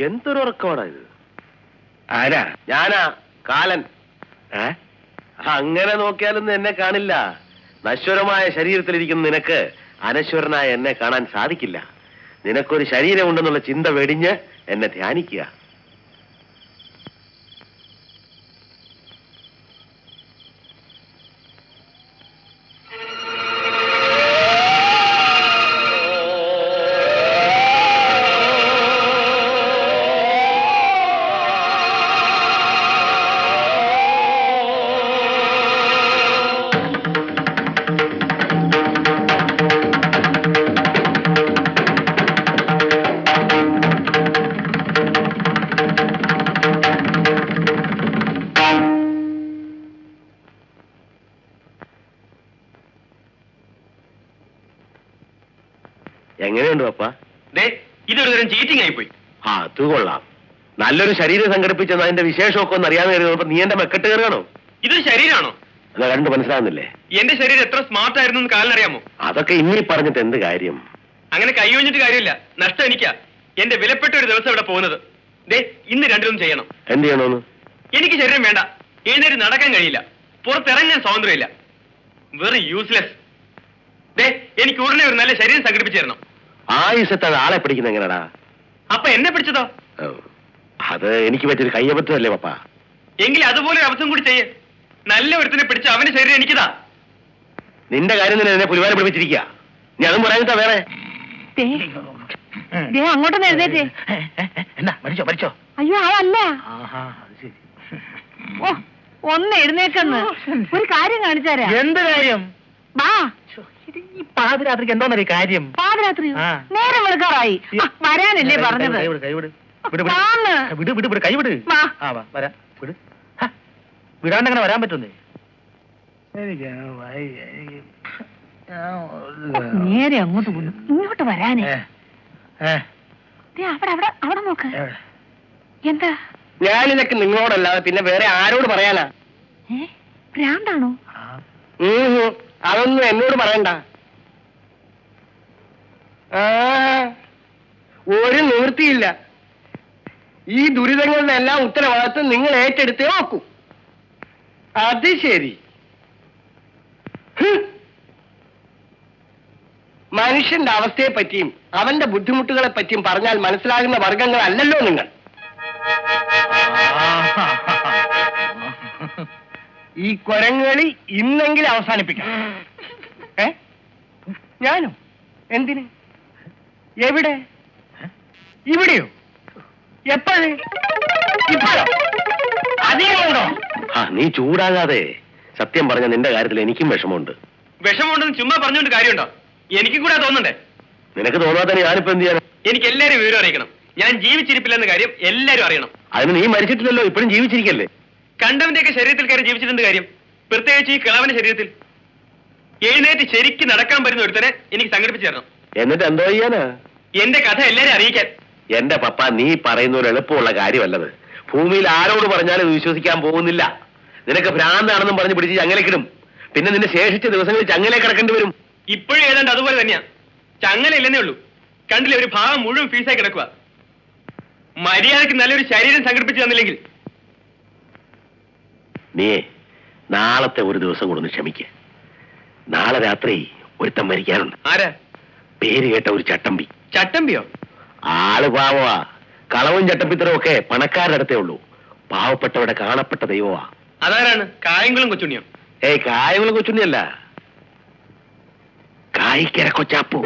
എന്തൊരു ഉറക്കമാണോ ഇത്? ആരാ? ഞാനാ, കാലൻ. അങ്ങനെ നോക്കിയാലൊന്നും എന്നെ കാണില്ല. നശ്വരമായ ശരീരത്തിലിരിക്കുന്ന നിനക്ക് അനശ്വരനായ എന്നെ കാണാൻ സാധിക്കില്ല. നിനക്കൊരു ശരീരമുണ്ടെന്നുള്ള ചിന്ത വെടിഞ്ഞ് എന്നെ ധ്യാനിക്കുക. എങ്ങനെയുണ്ട് പപ്പ? ഇതൊരു തരം ചീറ്റിംഗ് ആയിപ്പോയി. അത് കൊള്ളാം. നല്ലൊരു ശരീരം സംഘടിപ്പിച്ചെന്ന് അതിന്റെ വിശേഷമൊക്കെ ഒന്ന് അറിയാൻ കയറിയപ്പോ നീ എന്റെ മെക്കെട്ട് കയറുകയാണോ? ഇതൊരു ശരീരമാണോ? എന്നാ കണ്ടു മനസ്സിലാവുന്നില്ലേ? എന്റെ ശരീരം എത്ര സ്മാർട്ട് ആയിരുന്നു എന്ന് കാലിനറിയാമോ? അതൊക്കെ ഇനി പറഞ്ഞിട്ട് എന്ത് കാര്യം? അങ്ങനെ കൈയൊഴിഞ്ഞിട്ട് കാര്യമില്ല. നഷ്ടം എനിക്കാ. എന്റെ വിലപ്പെട്ട ഒരു ദിവസം ഇവിടെ പോകുന്നത്. ഇന്ന് രണ്ടിലൊന്നും ചെയ്യണം. എന്ത് ചെയ്യണമെന്ന്? എനിക്ക് ശരീരം വേണ്ട. എഴുന്നേറ്റ് നടക്കാൻ കഴിയില്ല. പുറത്തിറങ്ങാൻ സ്വാതന്ത്ര്യമില്ല. വെറും യൂസ്ലെസ്. എനിക്ക് ഉടനെ ഒരു നല്ല ശരീരം സംഘടിപ്പിച്ചു തരണം. ആയുസത്തെ ആളെ പിടിക്കുന്ന എങ്ങനെടാ? അപ്പൊ എന്നെ പിടിച്ചതോ? അത് എനിക്ക് പറ്റിയൊരു കയ്യബദ്ധമല്ലേ പപ്പ? എങ്കിൽ അതുപോലെ ഒരു അവസരം കൂടി ചെയ്യേ. നല്ല ഒരുത്തിനെ പിടിച്ച് അവന്റെ ശരീരം എനിക്കിതാ. നിന്റെ കാര്യം തന്നെ എന്നെ പുലിവാല പിടിപ്പിച്ചിരിക്കുക. നീ അതും പറയാനിട്ടാ വേറെ ദേ അങ്ങോട്ടൊന്ന് എഴുന്നേറ്റേ. എന്നാ മരിച്ചോ? അയ്യോ അയല്ല. ആഹാ, അത് ശരി. ഓ ഒന്ന് എഴുന്നേക്കെന്ന് ഒരു കാര്യം കാണിച്ചാരാ. എന്ത് കാര്യം? വാ. ഈ പാതിരാത്രിക്ക് എന്തോന്നൊരു കാര്യം? പാതിരാത്രി ആ. നേരം വെളുക്കാറായി. വരാനല്ലേ പറഞ്ഞത്. കൈവിട്. വാന്ന്. വിട് കൈവിട്. വാ. ആ വാ വരാം. വിട്. വിടാണ്ട് അങ്ങനെ വരാൻ പറ്റുന്നേ. നേരെ അങ്ങോട്ട് പോന്നു. ഇങ്ങോട്ട് വരാനേ. അവിടെ നോക്ക്. എന്താ? ഞാനിതൊക്കെ നിങ്ങളോടല്ലാതെ പിന്നെ വേറെ ആരോട് പറയാനാ? ഭ്രാന്താണോ? അതൊന്നും എന്നോട് പറയണ്ട. ഒരു നിവൃത്തിയില്ല. ഈ ദുരിതങ്ങളുടെ എല്ലാം ഉത്തരവാദിത്വം നിങ്ങൾ ഏറ്റെടുത്തേ നോക്കൂ. അത് ശരി. മനുഷ്യന്റെ അവസ്ഥയെ പറ്റിയും അവന്റെ ബുദ്ധിമുട്ടുകളെ പറ്റിയും പറഞ്ഞാൽ മനസ്സിലാകുന്ന വർഗങ്ങളല്ലല്ലോ നിങ്ങൾ. ഈ കൊരങ്ങളി ഇന്നെങ്കിലും അവസാനിപ്പിക്കാം. ഞാനോ? എന്തിന്? എവിടെ? ഇവിടെയോ? എപ്പോഴേ? ഇപ്പോഴോ? അധികമുണ്ടോ? നീ ചൂടാകാതെ. സത്യം പറഞ്ഞ നിന്റെ കാര്യത്തിൽ എനിക്കും വിഷമമുണ്ട്. വിഷമമുണ്ടെന്ന് ചുമ്മാ പറഞ്ഞുകൊണ്ട് കാര്യമുണ്ടോ? എനിക്കും കൂടെ തോന്നണ്ടേ? നിനക്ക് തോന്നാതെ ഞാനിപ്പോ എന്ത് ചെയ്യാൻ? എനിക്ക് എല്ലാരും വിവരം അറിയിക്കണം. ഞാൻ ജീവിച്ചിരിപ്പില്ലെന്ന കാര്യം എല്ലാരും അറിയണം. അതിന് നീ മരിച്ചിട്ടില്ലല്ലോ, ഇപ്പോഴും ജീവിച്ചിരിക്കല്ലേ? കണ്ടവന്റെയൊക്കെ ശരീരത്തിൽ കയറി ജീവിച്ചിട്ടുണ്ട് കാര്യം, പ്രത്യേകിച്ച് ഈ കിളവന്റെ ശരീരത്തിൽ. എഴുന്നേറ്റ് ശരിക്ക് നടക്കാൻ പറ്റുന്ന ഒരുത്തനെ എനിക്ക് സംഘടിപ്പിച്ചു തരണം. എന്നിട്ട് എന്തോ ചെയ്യാനാ? എന്റെ കഥ എല്ലാരും അറിയിക്കാൻ. എന്റെ പപ്പ, നീ പറയുന്ന ഒരു എളുപ്പമുള്ള കാര്യമല്ലത്. ഭൂമിയിൽ ആരോട് പറഞ്ഞാലും വിശ്വസിക്കാൻ പോകുന്നില്ല. നിനക്ക് ഭ്രാന്താണെന്നും പറഞ്ഞ് പിടിച്ച് ചങ്ങലക്കിടും. പിന്നെ നിന്റെ ശേഷിച്ച ദിവസങ്ങളിൽ ചങ്ങലേ കിടക്കേണ്ടി വരും. ഇപ്പോഴും ഏതാണ്ട് അതുപോലെ തന്നെയാ. ചങ്ങല ഇല്ലെന്നേ ഉള്ളൂ. കണ്ടില്ലേ, ഒരു ഭാഗം മുഴുവൻ ഫീസായി കിടക്കുക. മര്യാദക്ക് നല്ലൊരു ശരീരം സംഘടിപ്പിച്ചു തന്നില്ലെങ്കിൽ നീ നാളത്തെ ഒരു ദിവസം കൊണ്ടൊന്ന് ക്ഷമിക്ക. നാളെ രാത്രി ഒരുത്തം മരിക്കാനുണ്ട്. ആരാ? പേര് കേട്ട ഒരു ചട്ടമ്പി. ചട്ടമ്പിയോ? ആള് പാവമാ. കളവും ചട്ടമ്പിത്തരവും ഒക്കെ പണക്കാരുടെ അടുത്തേ ഉള്ളൂ. പാവപ്പെട്ടവരുടെ കാണപ്പെട്ട ദൈവമാ. അതാരാണ്? കായംകുളം കൊച്ചുണ്ണിയോ? കായംകുളം കൊച്ചുണ്ണിയല്ല, കായിക്കര കൊച്ചാപ്പു.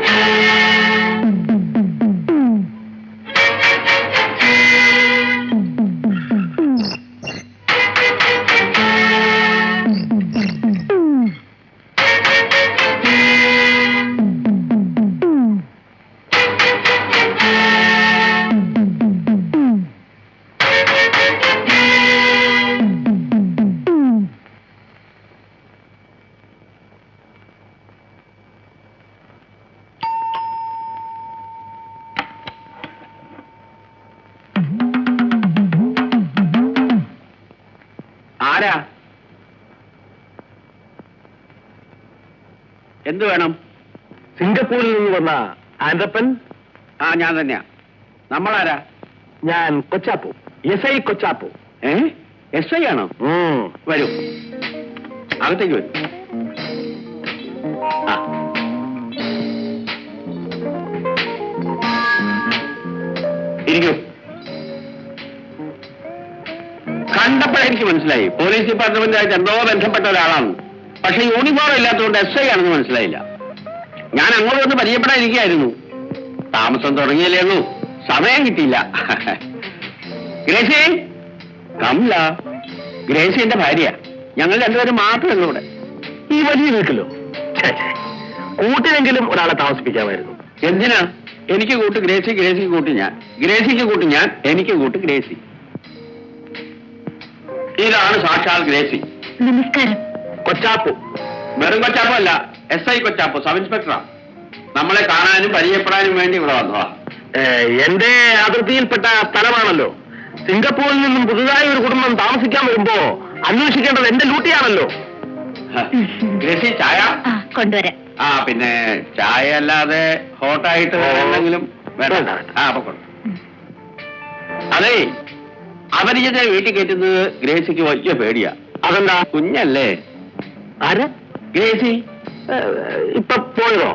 ആരാ? എന്ത് വേണം? സിംഗപ്പൂരിൽ നിന്ന് വന്ന ആൻഡപ്പൻ. ഞാൻ തന്നെയാ. നമ്മളാരാ? ഞാൻ കൊച്ചാപ്പു, SI കൊച്ചാപ്പു. SI ആണോ? വരൂ, അകത്തേക്ക് വരൂ. ഇരിക്കൂ. കണ്ടപ്പോഴെനിക്ക് മനസ്സിലായി പോലീസ് ഡിപ്പാർട്ട്മെന്റായിട്ട് എന്തോ ബന്ധപ്പെട്ട ഒരാളാണ്. പക്ഷെ യൂണിഫോം ഇല്ലാത്തതുകൊണ്ട് SI ആണെന്ന് മനസ്സിലായില്ല. ഞാൻ അങ്ങോട്ട് വന്ന് പരിചയപ്പെടാതിരിക്കുകയായിരുന്നു. താമസം തുടങ്ങിയല്ലേ ഉള്ളൂ, സമയം കിട്ടിയില്ല. ഗ്രേസി, കമല. ഗ്രേസി എന്റെ ഭാര്യ. ഞങ്ങൾ രണ്ടുപേരും മാത്രമേ ഉള്ളൂ ഇവിടെ. ഈ വലിയ വീട്ടിലോ? കൂട്ടിനെങ്കിലും ഒരാളെ താമസിപ്പിക്കാമായിരുന്നു. എന്തിനാ? എനിക്ക് കൂട്ട് ഗ്രേസി, ഗ്രേസിക്ക് കൂട്ട് ഞാൻ, ഗ്രേസിക്ക് കൂട്ട് ഞാൻ, എനിക്ക് കൂട്ട് ഗ്രേസി. ഇതാണ് സാക്ഷാൽ ഗ്രേസി. നമസ്കാരം. കൊച്ചാപ്പു. വെറും കൊച്ചാപ്പോ അല്ല, SI കൊച്ചാപ്പോ, സബ് ഇൻസ്പെക്ടറാ. നമ്മളെ കാണാനും പരിചയപ്പെടാനും വേണ്ടി ഇവിടെ വന്നതാ. എന്റെ അതിർത്തിയിൽപ്പെട്ട സ്ഥലമാണല്ലോ. സിംഗപ്പൂരിൽ നിന്നും പുതുതായി ഒരു കുടുംബം താമസിക്കാൻ വരുമ്പോ അന്വേഷിക്കേണ്ടത് എന്റെ ഡ്യൂട്ടിയാണല്ലോ. ഗ്രേസി, ചായ കൊണ്ടുവരാം. പിന്നെ ചായ അല്ലാതെ ഹോട്ടായിട്ട് എന്തെങ്കിലും വേണ്ട. പൊക്കോളൂ. അതെ, അപരിചിതരെ വീട്ടിൽ കയറ്റുന്നത് ഗ്രേസിക്ക് വലിയ പേടിയാ. അതെന്താ? കുഞ്ഞല്ലേ. ആര്? ഗ്രേസി ഇപ്പൊ പോയതോ?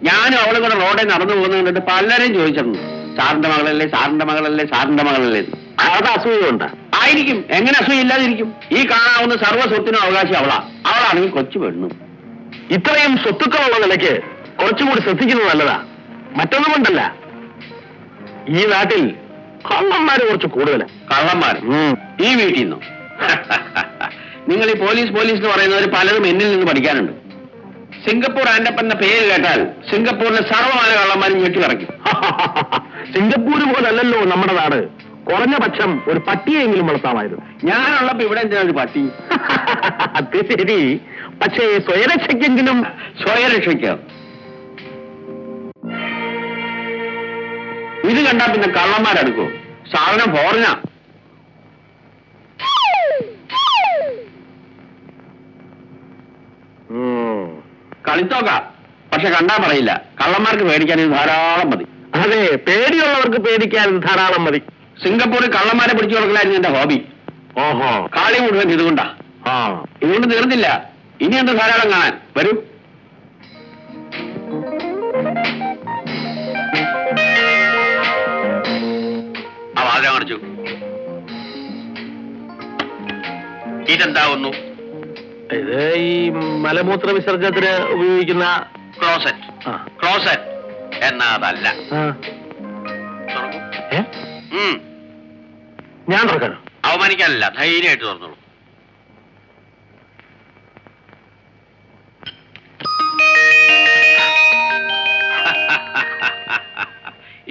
ഞാനും അവളും കൂടെ റോഡിൽ നടന്നു പോകുന്നത് കണ്ടിട്ട് പലരും ചോദിച്ചിരുന്നു, സാറിന്റെ മകളല്ലേ, സാറിന്റെ മകളല്ലേ, സാറിന്റെ മകളല്ലേ. അത് അസൂയുണ്ട്. ആയിരിക്കും. എങ്ങനെ അസൂയില്ലാതിരിക്കും? ഈ കാണാവുന്ന സർവ്വ സ്വത്തിനും അവകാശം അവളാ. അവളാണെങ്കിൽ കൊച്ചു പെണ്ണു. ഇത്രയും സ്വത്തുക്കളുള്ള നിലയ്ക്ക് കുറച്ചുകൂടി ശ്രദ്ധിക്കുന്നത് നല്ലതാ. മറ്റൊന്നും കൊണ്ടല്ല, ഈ നാട്ടിൽ കള്ളന്മാര് കുറച്ച് കൂടുതൽ. കള്ളന്മാർ ഈ വീട്ടിൽ നിന്നോ? നിങ്ങൾ ഈ പോലീസ് എന്ന് പറയുന്നവർ പലരും എന്നിൽ നിന്ന് പഠിക്കാനുണ്ട്. സിംഗപ്പൂർ ആൻഡപ്പൻ എന്ന പേര് കേട്ടാൽ സിംഗപ്പൂരിലെ സർവ്വമാന കള്ളന്മാരും ഞെട്ടി ഇറക്കും. സിംഗപ്പൂർ പോലല്ലോ നമ്മുടെ നാട്. കുറഞ്ഞ പക്ഷം ഒരു പട്ടിയെങ്കിലും വളർത്താമായിരുന്നു. ഞാനുള്ളപ്പോ ഇവിടെ എന്തിനാ ഒരു പട്ടി? അത് ശരി, പക്ഷേ സ്വയരക്ഷയ്ക്കെങ്കിലും. സ്വയരക്ഷയ്ക്കോ? ഇത് കണ്ടാ പിന്നെ കള്ളന്മാരെടുക്കോ? സാധനം ഫോറിനാ. കളിത്തോക്ക, പക്ഷെ കണ്ടാ പറയില്ല. കള്ളന്മാർക്ക് പേടിക്കാൻ ഇത് ധാരാളം മതി. അതെ, പേടിയുള്ളവർക്ക് പേടിക്കാൻ ധാരാളം മതി. സിംഗപ്പൂരിൽ കള്ളന്മാരെ പിടിച്ചു കൊടുക്കലായിരുന്നു എന്റെ ഹോബി. ഓഹോ, കാളി മുഴുവൻ ഇതുകൊണ്ടാ. ഇതുകൊണ്ട് തീർന്നില്ല, ഇനി എന്ത് ധാരാളം കാണാൻ. വരൂ. ആ വാതിൽ കാണിച്ചു. ഇതെന്താവുന്നു? ഇത് ഈ മലമൂത്ര വിസർജനത്തിന് ഉപയോഗിക്കുന്ന ക്ലോസറ്റ്. ക്ലോസറ്റ് എന്നാ അതല്ല. ഞാൻ തുറക്കാനോ? അവമാനിക്കാനല്ല, ധൈര്യമായിട്ട് തുറന്നോളൂ.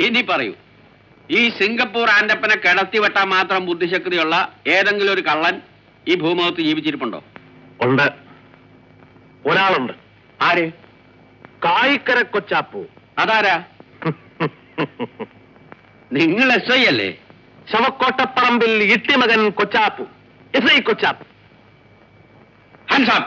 ഇനി പറയൂ, ഈ സിംഗപ്പൂർ ആൻഡപ്പനെ കിടത്തി വെട്ടാൻ മാത്രം ബുദ്ധിശക്തിയുള്ള ഏതെങ്കിലും ഒരു കള്ളൻ ഈ ഭൂമുഖത്ത് ജീവിച്ചിരിപ്പുണ്ടോ? ഉണ്ട്, ഒരാളുണ്ട്. ആര്? കായിക്കര കൊച്ചാപ്പു. അതാരാ? നിങ്ങൾ SI അല്ലേ? ശവക്കോട്ടപ്പറമ്പിൽ ഇട്ടിമകൻ കൊച്ചാപ്പു, SI കൊച്ചാപ്പു. ഹൻസാം.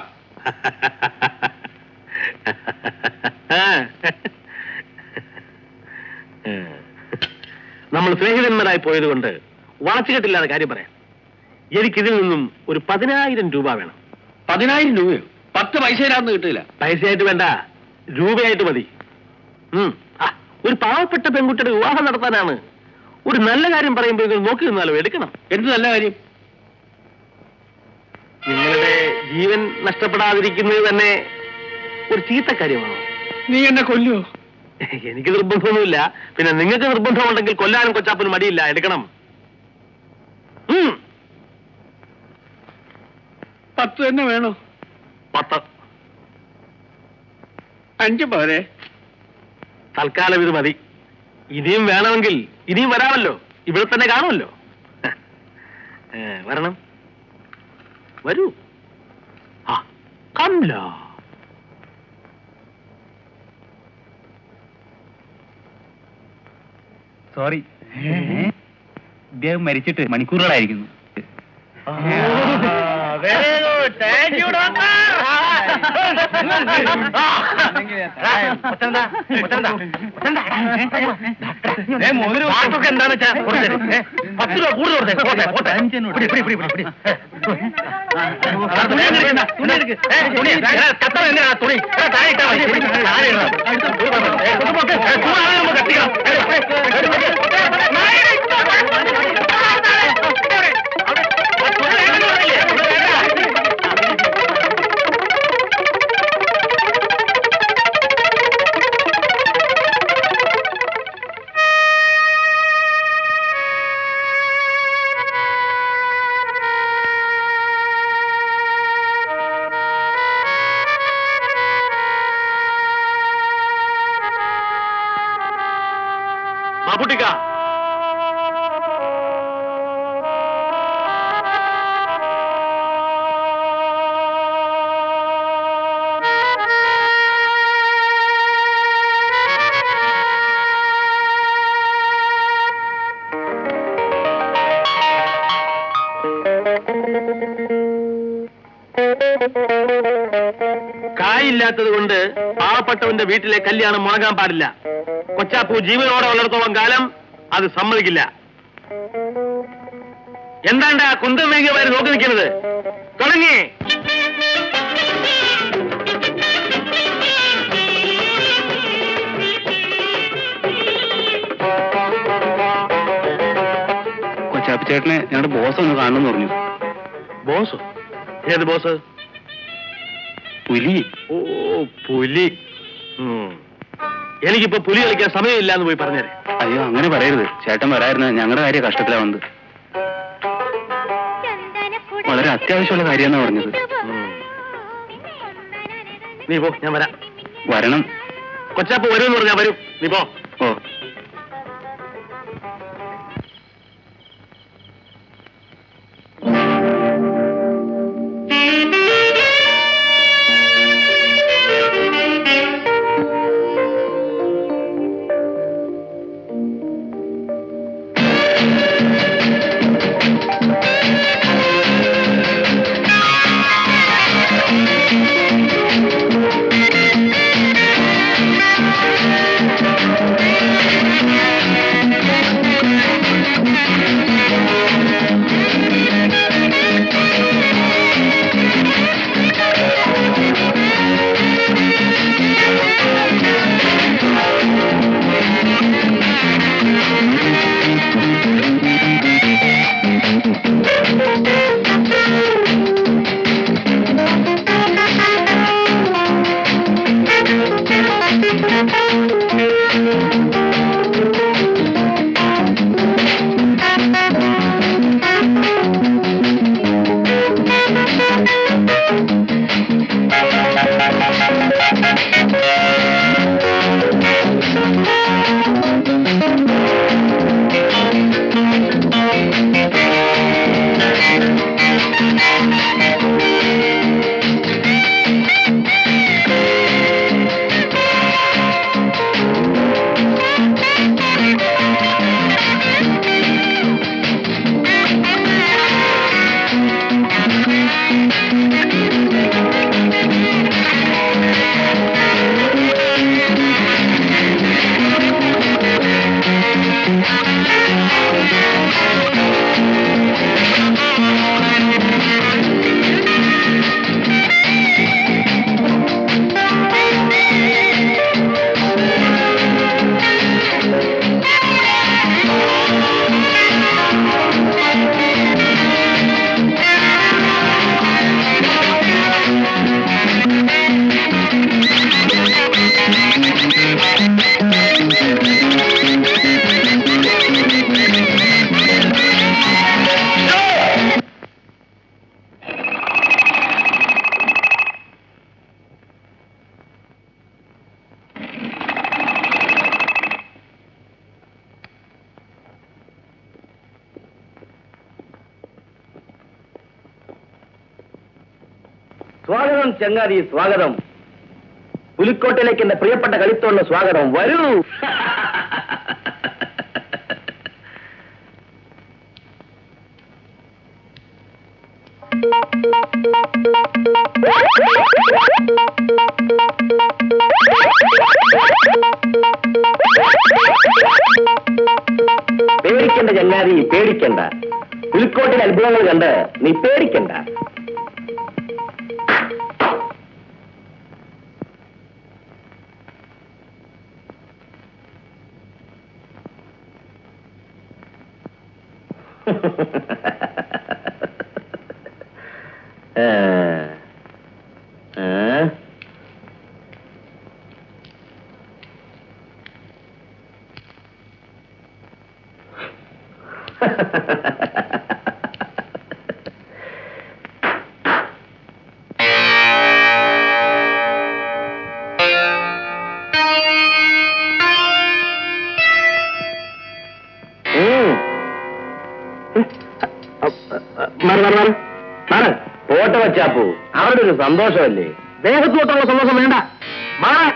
നമ്മൾ സ്നേഹിതന്മാരായി പോയതുകൊണ്ട് വാച്ചുകെട്ടില്ലാതെ കാര്യം പറയാം. എനിക്കിതിൽ നിന്നും ഒരു 10,000 രൂപ വേണം. 10,000 രൂപയോ? 10 പൈസയിലാന്ന് കിട്ടില്ല. പൈസയായിട്ട് വേണ്ട, രൂപയായിട്ട് മതി. ഒരു പാവപ്പെട്ട പെൺകുട്ടിയുടെ വിവാഹം നടത്താനാണ്. ഒരു നല്ല കാര്യം പറയുമ്പോൾ നോക്കി നിന്നാലോ, എടുക്കണം. എന്ത് നല്ല കാര്യം? നിങ്ങളുടെ ജീവൻ നഷ്ടപ്പെടാതിരിക്കുന്നത് തന്നെ ഒരു ചീത്ത കാര്യമാണോ? നീ എന്നെ കൊല്ലുവോ? എനിക്ക് നിർബന്ധമൊന്നുമില്ല. പിന്നെ നിങ്ങൾക്ക് നിർബന്ധമുണ്ടെങ്കിൽ കൊല്ലാനും കൊച്ചാപ്പിനും മടിയില്ല, എടുക്കണം. 10 തന്നെ വേണോ? 10. 5 പോരെ? തൽക്കാലം ഇത് മതി. ഇനിയും വേണമെങ്കിൽ ഇനിയും വരാമല്ലോ, ഇവിടെ തന്നെ കാണുമല്ലോ. വരണം, വരൂ. കംല. സോറി, ഇദ്ദേഹം മരിച്ചിട്ട് മണിക്കൂറുകളായിരിക്കുന്നു. എന്താന്ന് വെച്ചാൽ 10 രൂപ കൂടുതൽ. ബാബുട്ടിക്ക, കായില്ലാത്തത് കൊണ്ട് പാവപ്പെട്ടവന്റെ വീട്ടിലെ കല്യാണം മുടങ്ങാൻ പാടില്ല. കൊച്ചാപ്പു ജീവനോടെ ഉള്ളിടത്തോളം കാലം അത് സമ്മതിക്കില്ല. എന്താണ്ട് ആ കുന്തം വേഗിയവരെ നോക്കി നിൽക്കുന്നത്? തുടങ്ങി. കൊച്ചാപ്പി ചേട്ടനെ ഞങ്ങളുടെ ബോസ് ഒന്ന് കാണണമെന്ന് പറഞ്ഞു. ബോസ്? ഏത് ബോസ്? പുലി. ഓ, പുലി. എനിക്കിപ്പോ പുലി കളിക്കാൻ സമയമില്ല എന്ന് പോയി പറഞ്ഞേ. അയ്യോ അങ്ങനെ പറയരുത്, ചേട്ടൻ വരായിരുന്നു, ഞങ്ങളുടെ കാര്യം കഷ്ടത്തിലാവുന്നത്. വളരെ അത്യാവശ്യമുള്ള കാര്യമെന്നാ പറഞ്ഞത്. നീ പോ, ഞാൻ വരാം. വരണം. കൊച്ചാപ്പ് വരുമെന്ന് പറഞ്ഞാ വരും, നീ പോ. ഓ സ്വാഗതം ചങ്ങാതി, സ്വാഗതം. പുലിക്കോട്ടയിലേക്ക് എന്റെ പ്രിയപ്പെട്ട കളിത്തോളിന് സ്വാഗതം. വരൂ. പേടിക്കണ്ട ചങ്ങാതി, പേടിക്കണ്ട. പുലിക്കോട്ടിലെ അത്ഭുതങ്ങൾ കണ്ട് നീ പേടിക്കണ്ട. പോട്ടെ വച്ചാപ്പൂ, അവരുടെ ഒരു സന്തോഷമല്ലേ. ദേഹത്തോട്ടുള്ള സന്തോഷം വേണ്ട. മാറാ.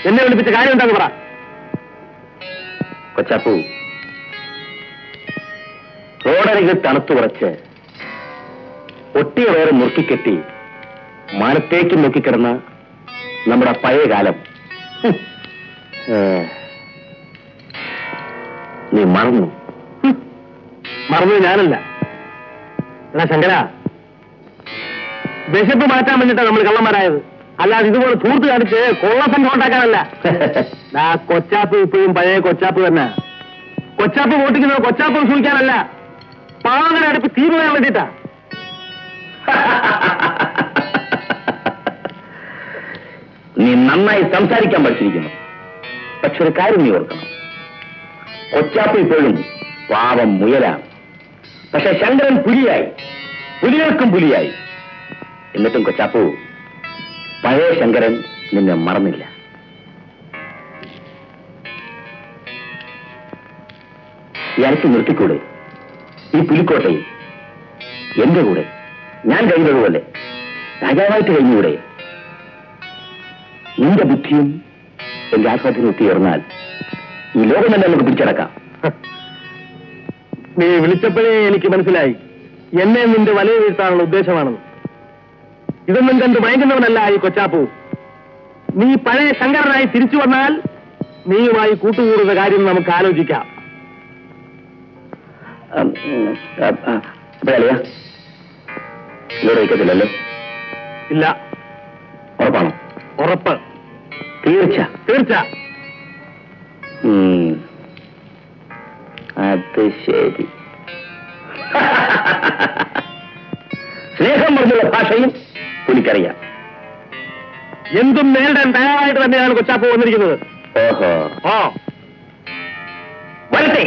എന്നെ വിളിപ്പിച്ച കാര്യം എന്താന്ന് പറ. കൊച്ചാപ്പു, റോഡരികിൽ തണുത്തു കുറച്ച് ഒട്ടിയ വേറെ മുറുക്കിക്കെട്ടി മാനത്തേക്ക് നോക്കിക്കിടന്ന നമ്മുടെ പഴയ കാലം നീ മറന്നു. മറന്നു ഞാനല്ല. എന്നാ ശങ്കര, വിശപ്പ് മാറ്റാൻ വേണ്ടിട്ടാ നമ്മൾ കള്ളന്മാരായത്, അല്ലാതെ ഇതുപോലെ തൂർത്ത് കാണിച്ച് കൊള്ളസംഭവം ഉണ്ടാക്കാനല്ല. കൊച്ചാപ്പ് ഇപ്പോഴും പഴയ കൊച്ചാപ്പ് തന്നെ. കൊച്ചാപ്പ് വോട്ടിക്കുന്നത് കൊച്ചാപ്പ് സൂക്ഷിക്കാനല്ല, പാവങ്ങളെ അടുപ്പ് തീ പോകാൻ വേണ്ടിട്ടാ. നീ നന്നായി സംസാരിക്കാൻ പഠിച്ചിരിക്കുന്നു. പക്ഷെ ഒരു കാര്യം നീ ഓർക്കണം, കൊച്ചാപ്പ് ഇപ്പോഴും പാവം മുയലാണ്. പക്ഷെ ശങ്കരൻ പുലിയായി, പുലികൾക്കും പുലിയായി. എന്നിട്ടും കൊച്ചാപ്പു, പഴയ ശങ്കരൻ നിന്നെ മറന്നില്ല. എനിക്ക് നിർത്തിക്കൂടെ ഈ പുലിക്കോട്ടയിൽ എന്റെ കൂടെ ഞാൻ കഴിഞ്ഞതുപോലെ രാജാവായിട്ട് കഴിഞ്ഞൂടെ? നിന്റെ ബുദ്ധിയും എന്റെ ആസ്വാദനം ഒത്തിയുയർന്നാൽ ഈ ലോകം തന്നെ നമുക്ക് പിടിച്ചടക്കാം. നീ വിളിച്ചപ്പോഴേ എനിക്ക് മനസ്സിലായി എന്നെ നിന്റെ വലയ വീഴ്ത്താനുള്ള ഉദ്ദേശമാണെന്ന്. ഇതൊന്നും കണ്ട് മയങ്ങുന്നവനല്ല ഈ കൊച്ചാപ്പു. നീ പഴയ ശങ്കരനായി തിരിച്ചു വന്നാൽ നീയുമായി കൂട്ടുകൂടുന്ന കാര്യം നമുക്ക് ആലോചിക്കാം. വയ്ക്കത്തില്ലല്ലോ? ഇല്ല. ഉറപ്പാണോ? ഉറപ്പ്. തീർച്ച? തീർച്ച. അത് ശരി. സ്നേഹം പറഞ്ഞുള്ള ഭാഷയും പുലിക്കറിയാം. എന്തും നേരിടാൻ തയ്യാറായിട്ട് തന്നെയാണ് കൊച്ചാപ്പ് വന്നിരിക്കുന്നത്. ഓഹോ. ഓ, വരട്ടെ.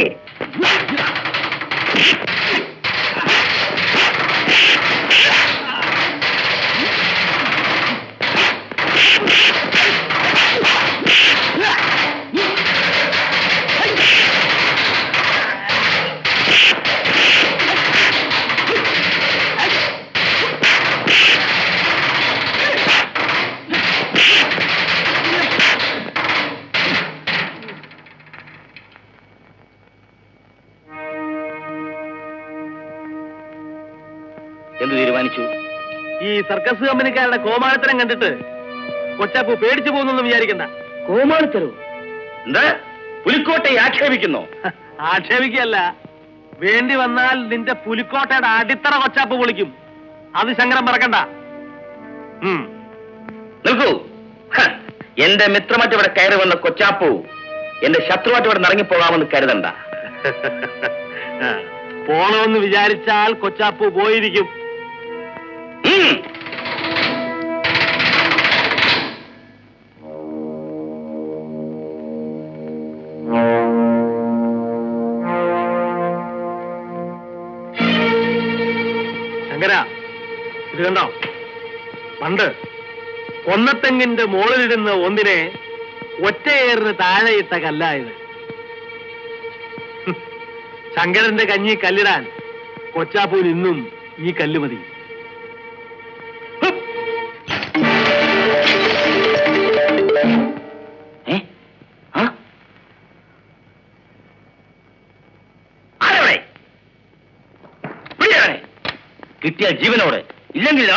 എന്ത് തീരുമാനിച്ചു? ഈ സർക്കസ് കമ്പനിക്കാരുടെ കോമാളിത്തരം കണ്ടിട്ട് കൊച്ചാപ്പു പേടിച്ചു പോകുന്നു വിചാരിക്കണ്ട. കോമാളിത്തരോ? എന്താ പുലിക്കോട്ടയെ ആക്ഷേപിക്കുന്നോ? ആക്ഷേപിക്കല്ല, വേണ്ടി വന്നാൽ നിന്റെ പുലിക്കോട്ടയുടെ അടിത്തറ കൊച്ചാപ്പ് പൊളിക്കും. അത് ശങ്കരൻ മറക്കണ്ട. നിൽക്കൂ. എന്റെ മിത്രമായിട്ട് ഇവിടെ കയറി വന്ന കൊച്ചാപ്പു എന്റെ ശത്രുവായിട്ട് ഇവിടെ ഇറങ്ങിപ്പോകാമെന്ന് കരുതണ്ട. പോണമെന്ന് വിചാരിച്ചാൽ കൊച്ചാപ്പു പോയിരിക്കും. ശങ്കര, ഇത് കണ്ടോ? പണ്ട് കൊന്നത്തെങ്ങിന്റെ മുകളിലിരുന്ന ഒന്നിനെ ഒറ്റയേറിന് താഴെയിട്ട കല്ലായത്. ശങ്കരന്റെ കഞ്ഞി കല്ലിടാൻ കൊച്ചാപ്പൂന് ഇന്നും ഈ കല്ല് മതി. കിട്ടിയ ജീവനോടെ, ഇല്ലെങ്കിൽ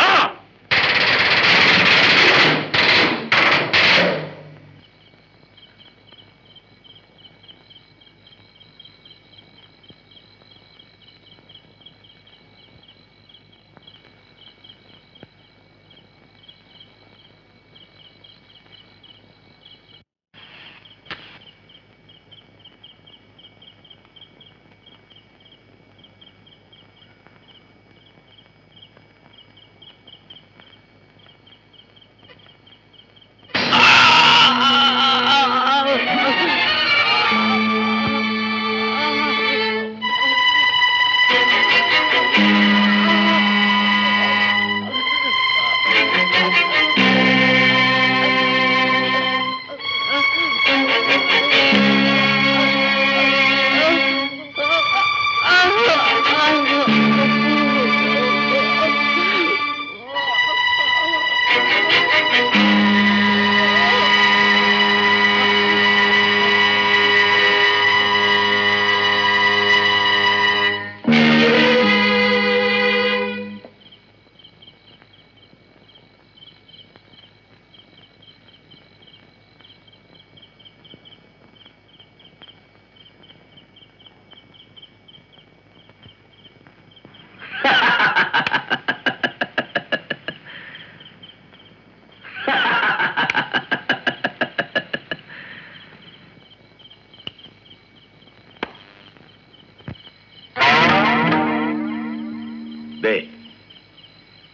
ദേ,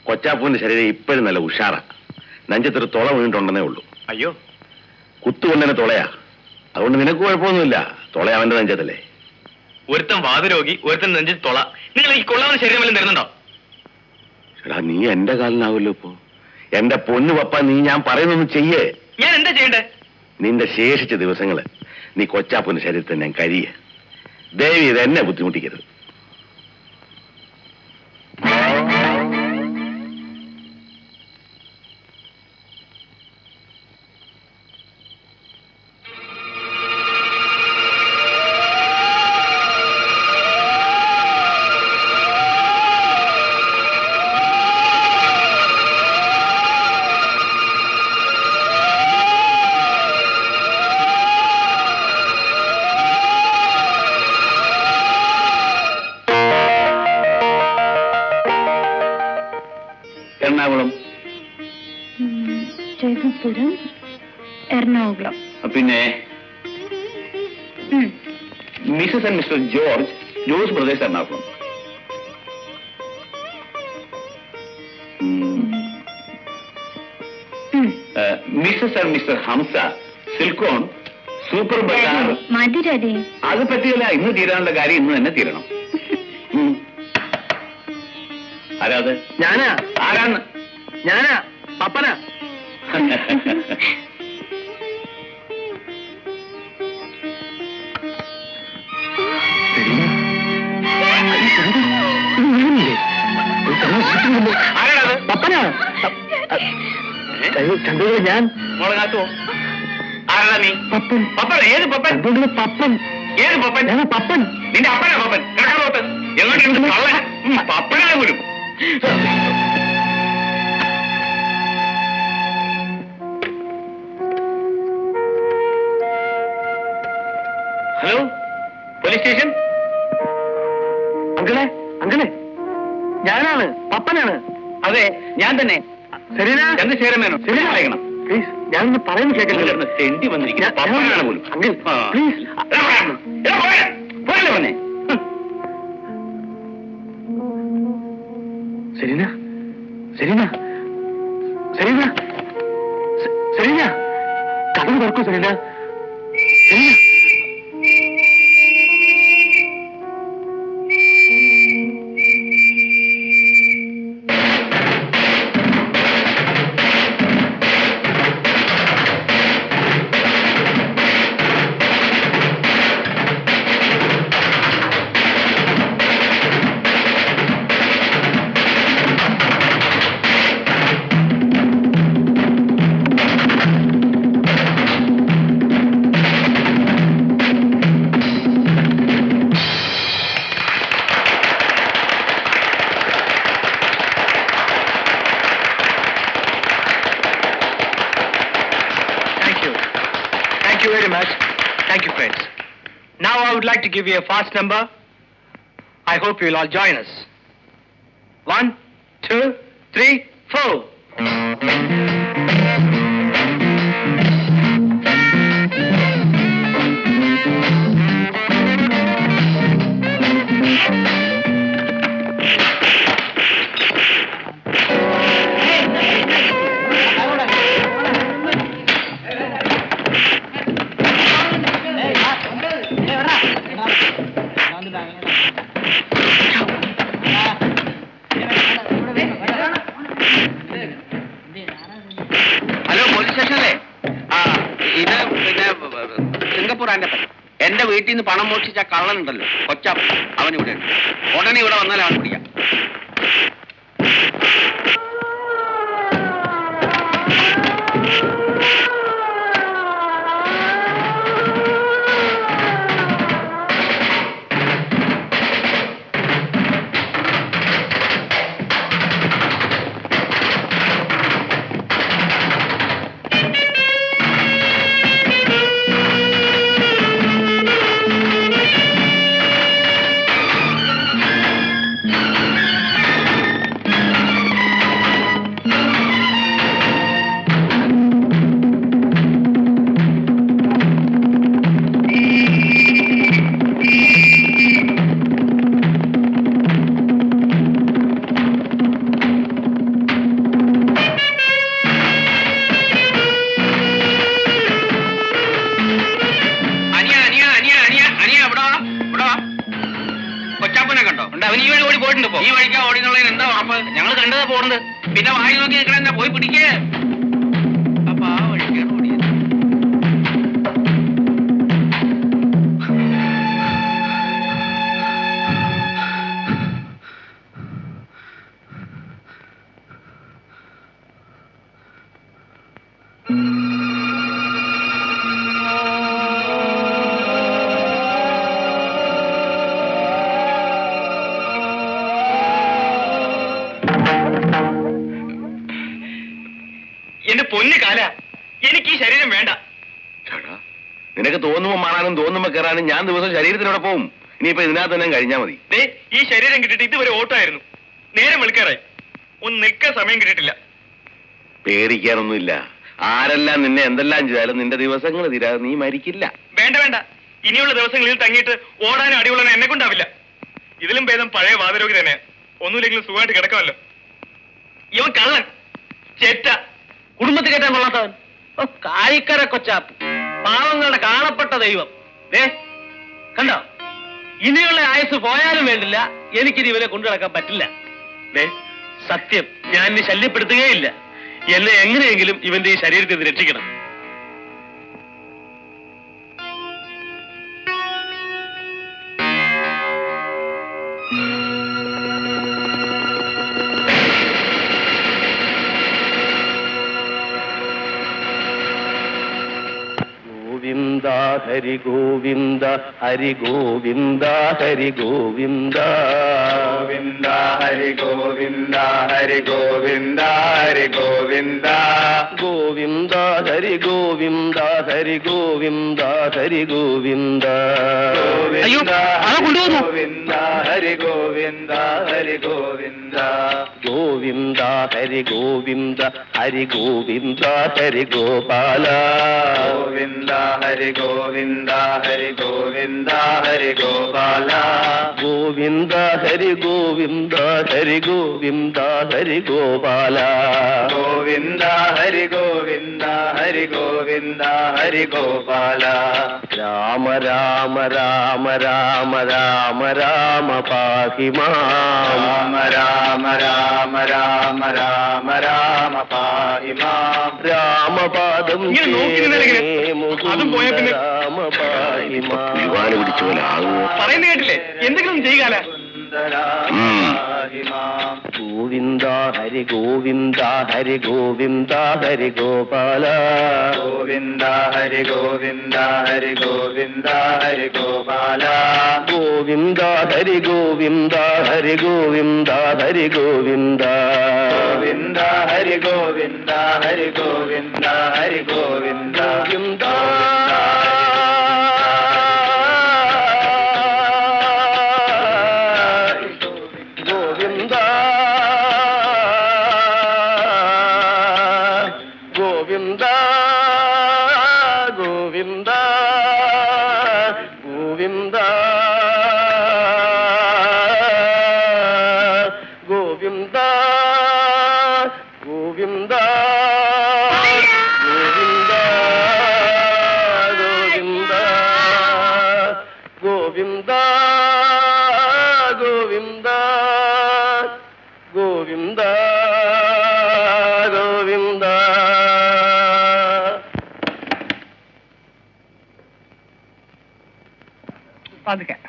കൊച്ചാപ്പൂവിന്റെ ശരീരം ഇപ്പോഴും നല്ല ഉഷാറാ. നെഞ്ചത്തൊരു തുള വീണിട്ടുണ്ടെന്നേ ഉള്ളൂ. അയ്യോ, കുത്തുകൊണ്ടന്നെ തുളയാ. അതുകൊണ്ട് നിനക്ക് കുഴപ്പമൊന്നുമില്ല. തുള അവന്റെ നെഞ്ചത്തല്ലേ. ഒരുത്തൻ വാതരോഗി, ഒരുത്തൻ നെഞ്ചിൽ തുള. നിങ്ങൾ ഈ കൊള്ളാവുന്ന ശരീരം വല്ലതും തരുന്നുണ്ടോ? എടാ, നീ എന്റെ കാലിനാവല്ലോ ഇപ്പോ. എന്റെ പൊന്നു പപ്പ, നീ ഞാൻ പറയുന്നൊന്ന് ചെയ്യേ. ഞാൻ എന്താ ചെയ്യണ്ടേ? നിന്റെ ശേഷിച്ച ദിവസങ്ങള് നീ കൊച്ചാപ്പൂന്റെ ശരീരത്തിൽ ഞാൻ കരിയ. ദേവി ഇത് എന്നെ ബുദ്ധിമുട്ടിക്കരുത്. എറണാകുളം, ജയപുരം, എറണാകുളം. പിന്നെ Mrs and Mr George, Jose brothers, Ernakulam. Mrs and Mr Hamsa, Silkon, super bazaar. മതി രാധേ. അത് പറ്റില്ല. ഇന്ന് തീരാനുള്ള കാര്യം ഇന്ന് തന്നെ തീരണം. ആരാത്? ഞാനാ. ആരാന്ന്? ഞാനാ, പപ്പനാ. ആരാണത്? പപ്പനാ. ചന്ദ്രൻ, ഞാൻ മോളെ കാത്തുവോ? ആരാടാ നീ? പപ്പൻ. പപ്പൻ? ഏത് പപ്പൻ? ചന്ദ്രൻ പപ്പൻ. ഏത് പപ്പൻ? ഞാൻ പപ്പൻ. നിന്റെ അപ്പനാ പപ്പൻ? കിടക്കോട്ട് എങ്ങോട്ട് കള്ളൻ? പപ്പനാ പോലും. Hello, police station. അങ്കിളെ, അങ്കിളെ, ഞാനാണ്, പപ്പനാണ്. അതെ, ഞാൻ തന്നെ. സെറീന, ചന്ദ്രശേഖരൻ മേനോൻ. സെറീന, അയക്കണം. പ്ലീസ്, ഞാനൊന്ന് പറയുന്നു കേൾക്കല്ലോ. തെണ്ടി വന്നിരിക്കുന്ന പപ്പനാണ് പോലും. അങ്കിൾ, ആ. പ്ലീസ്. പോലെ വന്നേ. സെറീന, സെറീന, സെറീന, സെറീന, കഥ തുറക്കൂ Serena. Serena. Thank you very much. Thank you, friends. Now I would like to give you a fast number. I hope you will all join us. 1, 2, 3, 4. Hello, police സ്റ്റേഷനല്ലേ? ആ, ഇത് പിന്നെ Singapore എന്റെ വീട്ടിൽ നിന്ന് പണം മോഷിച്ച കള്ളനുണ്ടല്ലോ, കൊച്ചാപ്പ്, അവനിവിടെ ഉണ്ട്. ഉടനെ ഇവിടെ വന്നാൽ അവൻ പിടിക്കാം. പോയത്? ഞങ്ങൾ കണ്ടതാ പോണത്. പിന്നെ വായി നോക്കി നിൽക്കണ പോയി പിടിക്കേ. അപ്പൊ ആ വഴിക്കാണ് ഓടിയത്. എന്റെ പൊന്നു കാല, എനിക്ക് ഈ ശരീരം വേണ്ട. നിനക്ക് തോന്നുമ്പോ മാറാനും തോന്നുമ്പോ കയറാനും ഞാൻ ദിവസം ശരീരത്തിലൂടെ പോവും. ഇനിയിപ്പോ ഇതിനകത്ത് തന്നെ കഴിഞ്ഞാൽ മതി. ഈ ശരീരം കിട്ടിയിട്ട് ഇതുവരെ ഓട്ടമായിരുന്നു. നേരം വെളുക്കാറായി. ഒന്ന് നിൽക്കാൻ സമയം കിട്ടിയിട്ടില്ല. പേടിക്കാനൊന്നുമില്ല. ആരെല്ലാം നിന്നെ എന്തെല്ലാം ചെയ്താലും നിന്റെ ദിവസങ്ങൾ തീരാതെ നീ മരിക്കില്ല. വേണ്ട വേണ്ട, ഇനിയുള്ള ദിവസങ്ങളിൽ തങ്ങിയിട്ട് ഓടാനും അടികൊള്ളാനും എന്നെ കൊണ്ടാവില്ല. ഇതിലും ഭേദം പഴയ വാതരോഗി തന്നെ. ഒന്നുമില്ലെങ്കിലും സുഖമായിട്ട് കിടക്കാമല്ലോ. ഇവൻ കള്ളൻ, ചേറ്റ, കുടുംബത്തിൽ കയറ്റാൻ കൊള്ളാത്തവൻ, കായിക്കര കൊച്ചാപ്പ്, പാവങ്ങളുടെ കാണപ്പെട്ട ദൈവം. കണ്ടോ, ഇനിയുള്ള ആയുസ് പോയാലും വേണ്ടില്ല, എനിക്കിത് ഇവരെ കൊണ്ടു നടക്കാൻ പറ്റില്ല. സത്യം, ഞാൻ ഇനി ശല്യപ്പെടുത്തുകയില്ല. എന്നെ എങ്ങനെയെങ്കിലും ഇവന്റെ ഈ ശരീരത്തിൽ നിന്ന് രക്ഷിക്കണം. ഗോവിന്ദ ഹരി ഗോവിന്ദ ഹരി ഗോവിന്ദ ഹരി ഗോവിന്ദ ഗോവിന്ദ ഹരി ഗോവിന്ദ ഹരി ഗോവിന്ദ ഹരി ഗോവിന്ദ ഗോവിന്ദ ഹരി ഗോവിന്ദ ഹരി ഗോവിന്ദ ഹരി ഗോവിന്ദ ഗോവിന്ദ ഹരി ഗോവിന്ദ ഹരി ഗോവിന്ദ ഗോവിന്ദ ഹരി ഗോവിന്ദ ഹരി ഗോവിന്ദ ഹരി ഗോപാല ഗോവിന്ദ ഹരി ഗോവിന്ദ ഹരി ഗോവിന്ദ ഹരി ഗോപാല ഗോവിന്ദ ഹരി ഗോവിന്ദ ഹരി ഗോവിന്ദ ഹരി ഗോപാല ഗോവിന്ദ ഹരി ഗോവിന്ദ ഹരി ഗോവിന്ദ ഹരി ഗോപാല രാമ രാമ രാമ രാമ രാമ രാമ പാഹി മാം രാമ രാമ രാമ രാമ രാമ പാഹി മാം രാമപാദം അതും പോയ പിന്നെ പറയുന്ന കേട്ടില്ലേ? എന്തെങ്കിലും ചെയ്യുകാല. ഗോവിന്ദ ഹരി ഗോവിന്ദ ഹരി ഗോവിന്ദ ഹരി ഗോപാല ഗോവിന്ദ ഹരി ഗോവിന്ദ ഹരി ഗോവിന്ദ ഹരി ഗോപാല ഗോവിന്ദ ഹരി ഗോവിന്ദ ഹരി ഗോവിന്ദ ഹരി ഗോവിന്ദ ഗോവിന്ദ ഹരി ഗോവിന്ദ ഹരി ഗോവിന്ദ ഹരി ഗോവിന്ദ ഗോവിന്ദ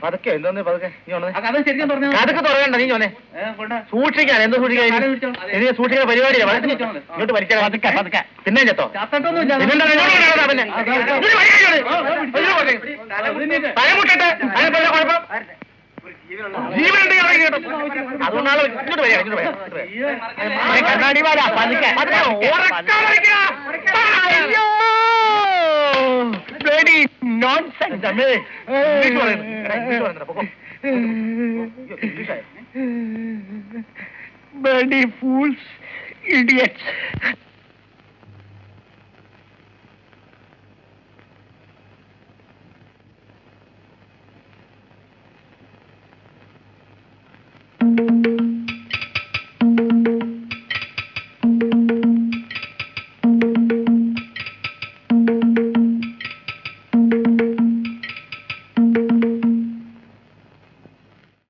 പതുക്കെ എന്തോന്ന് പതുക്കെ അതൊക്കെ തുറയണ്ട. നീ ചോനെ സൂക്ഷിക്കാൻ എന്ത് സൂക്ഷിക്കാൻ ഇനി സൂക്ഷിക്കുന്ന പരിപാടിയാണ്. ഇങ്ങോട്ട് വലിക്കാൻ പതുക്കെ പതുക്കെ പിന്നെ ചെത്തോ തലമുട്ടെ കുഴപ്പം ജീവനുണ്ട്. അതുകൊണ്ടാണ് ഇങ്ങോട്ട് വരിക ഇങ്ങോട്ട് വരിക കണ്ണാടി വാല പതുക്കെ nonsense. Bloody fools, idiots.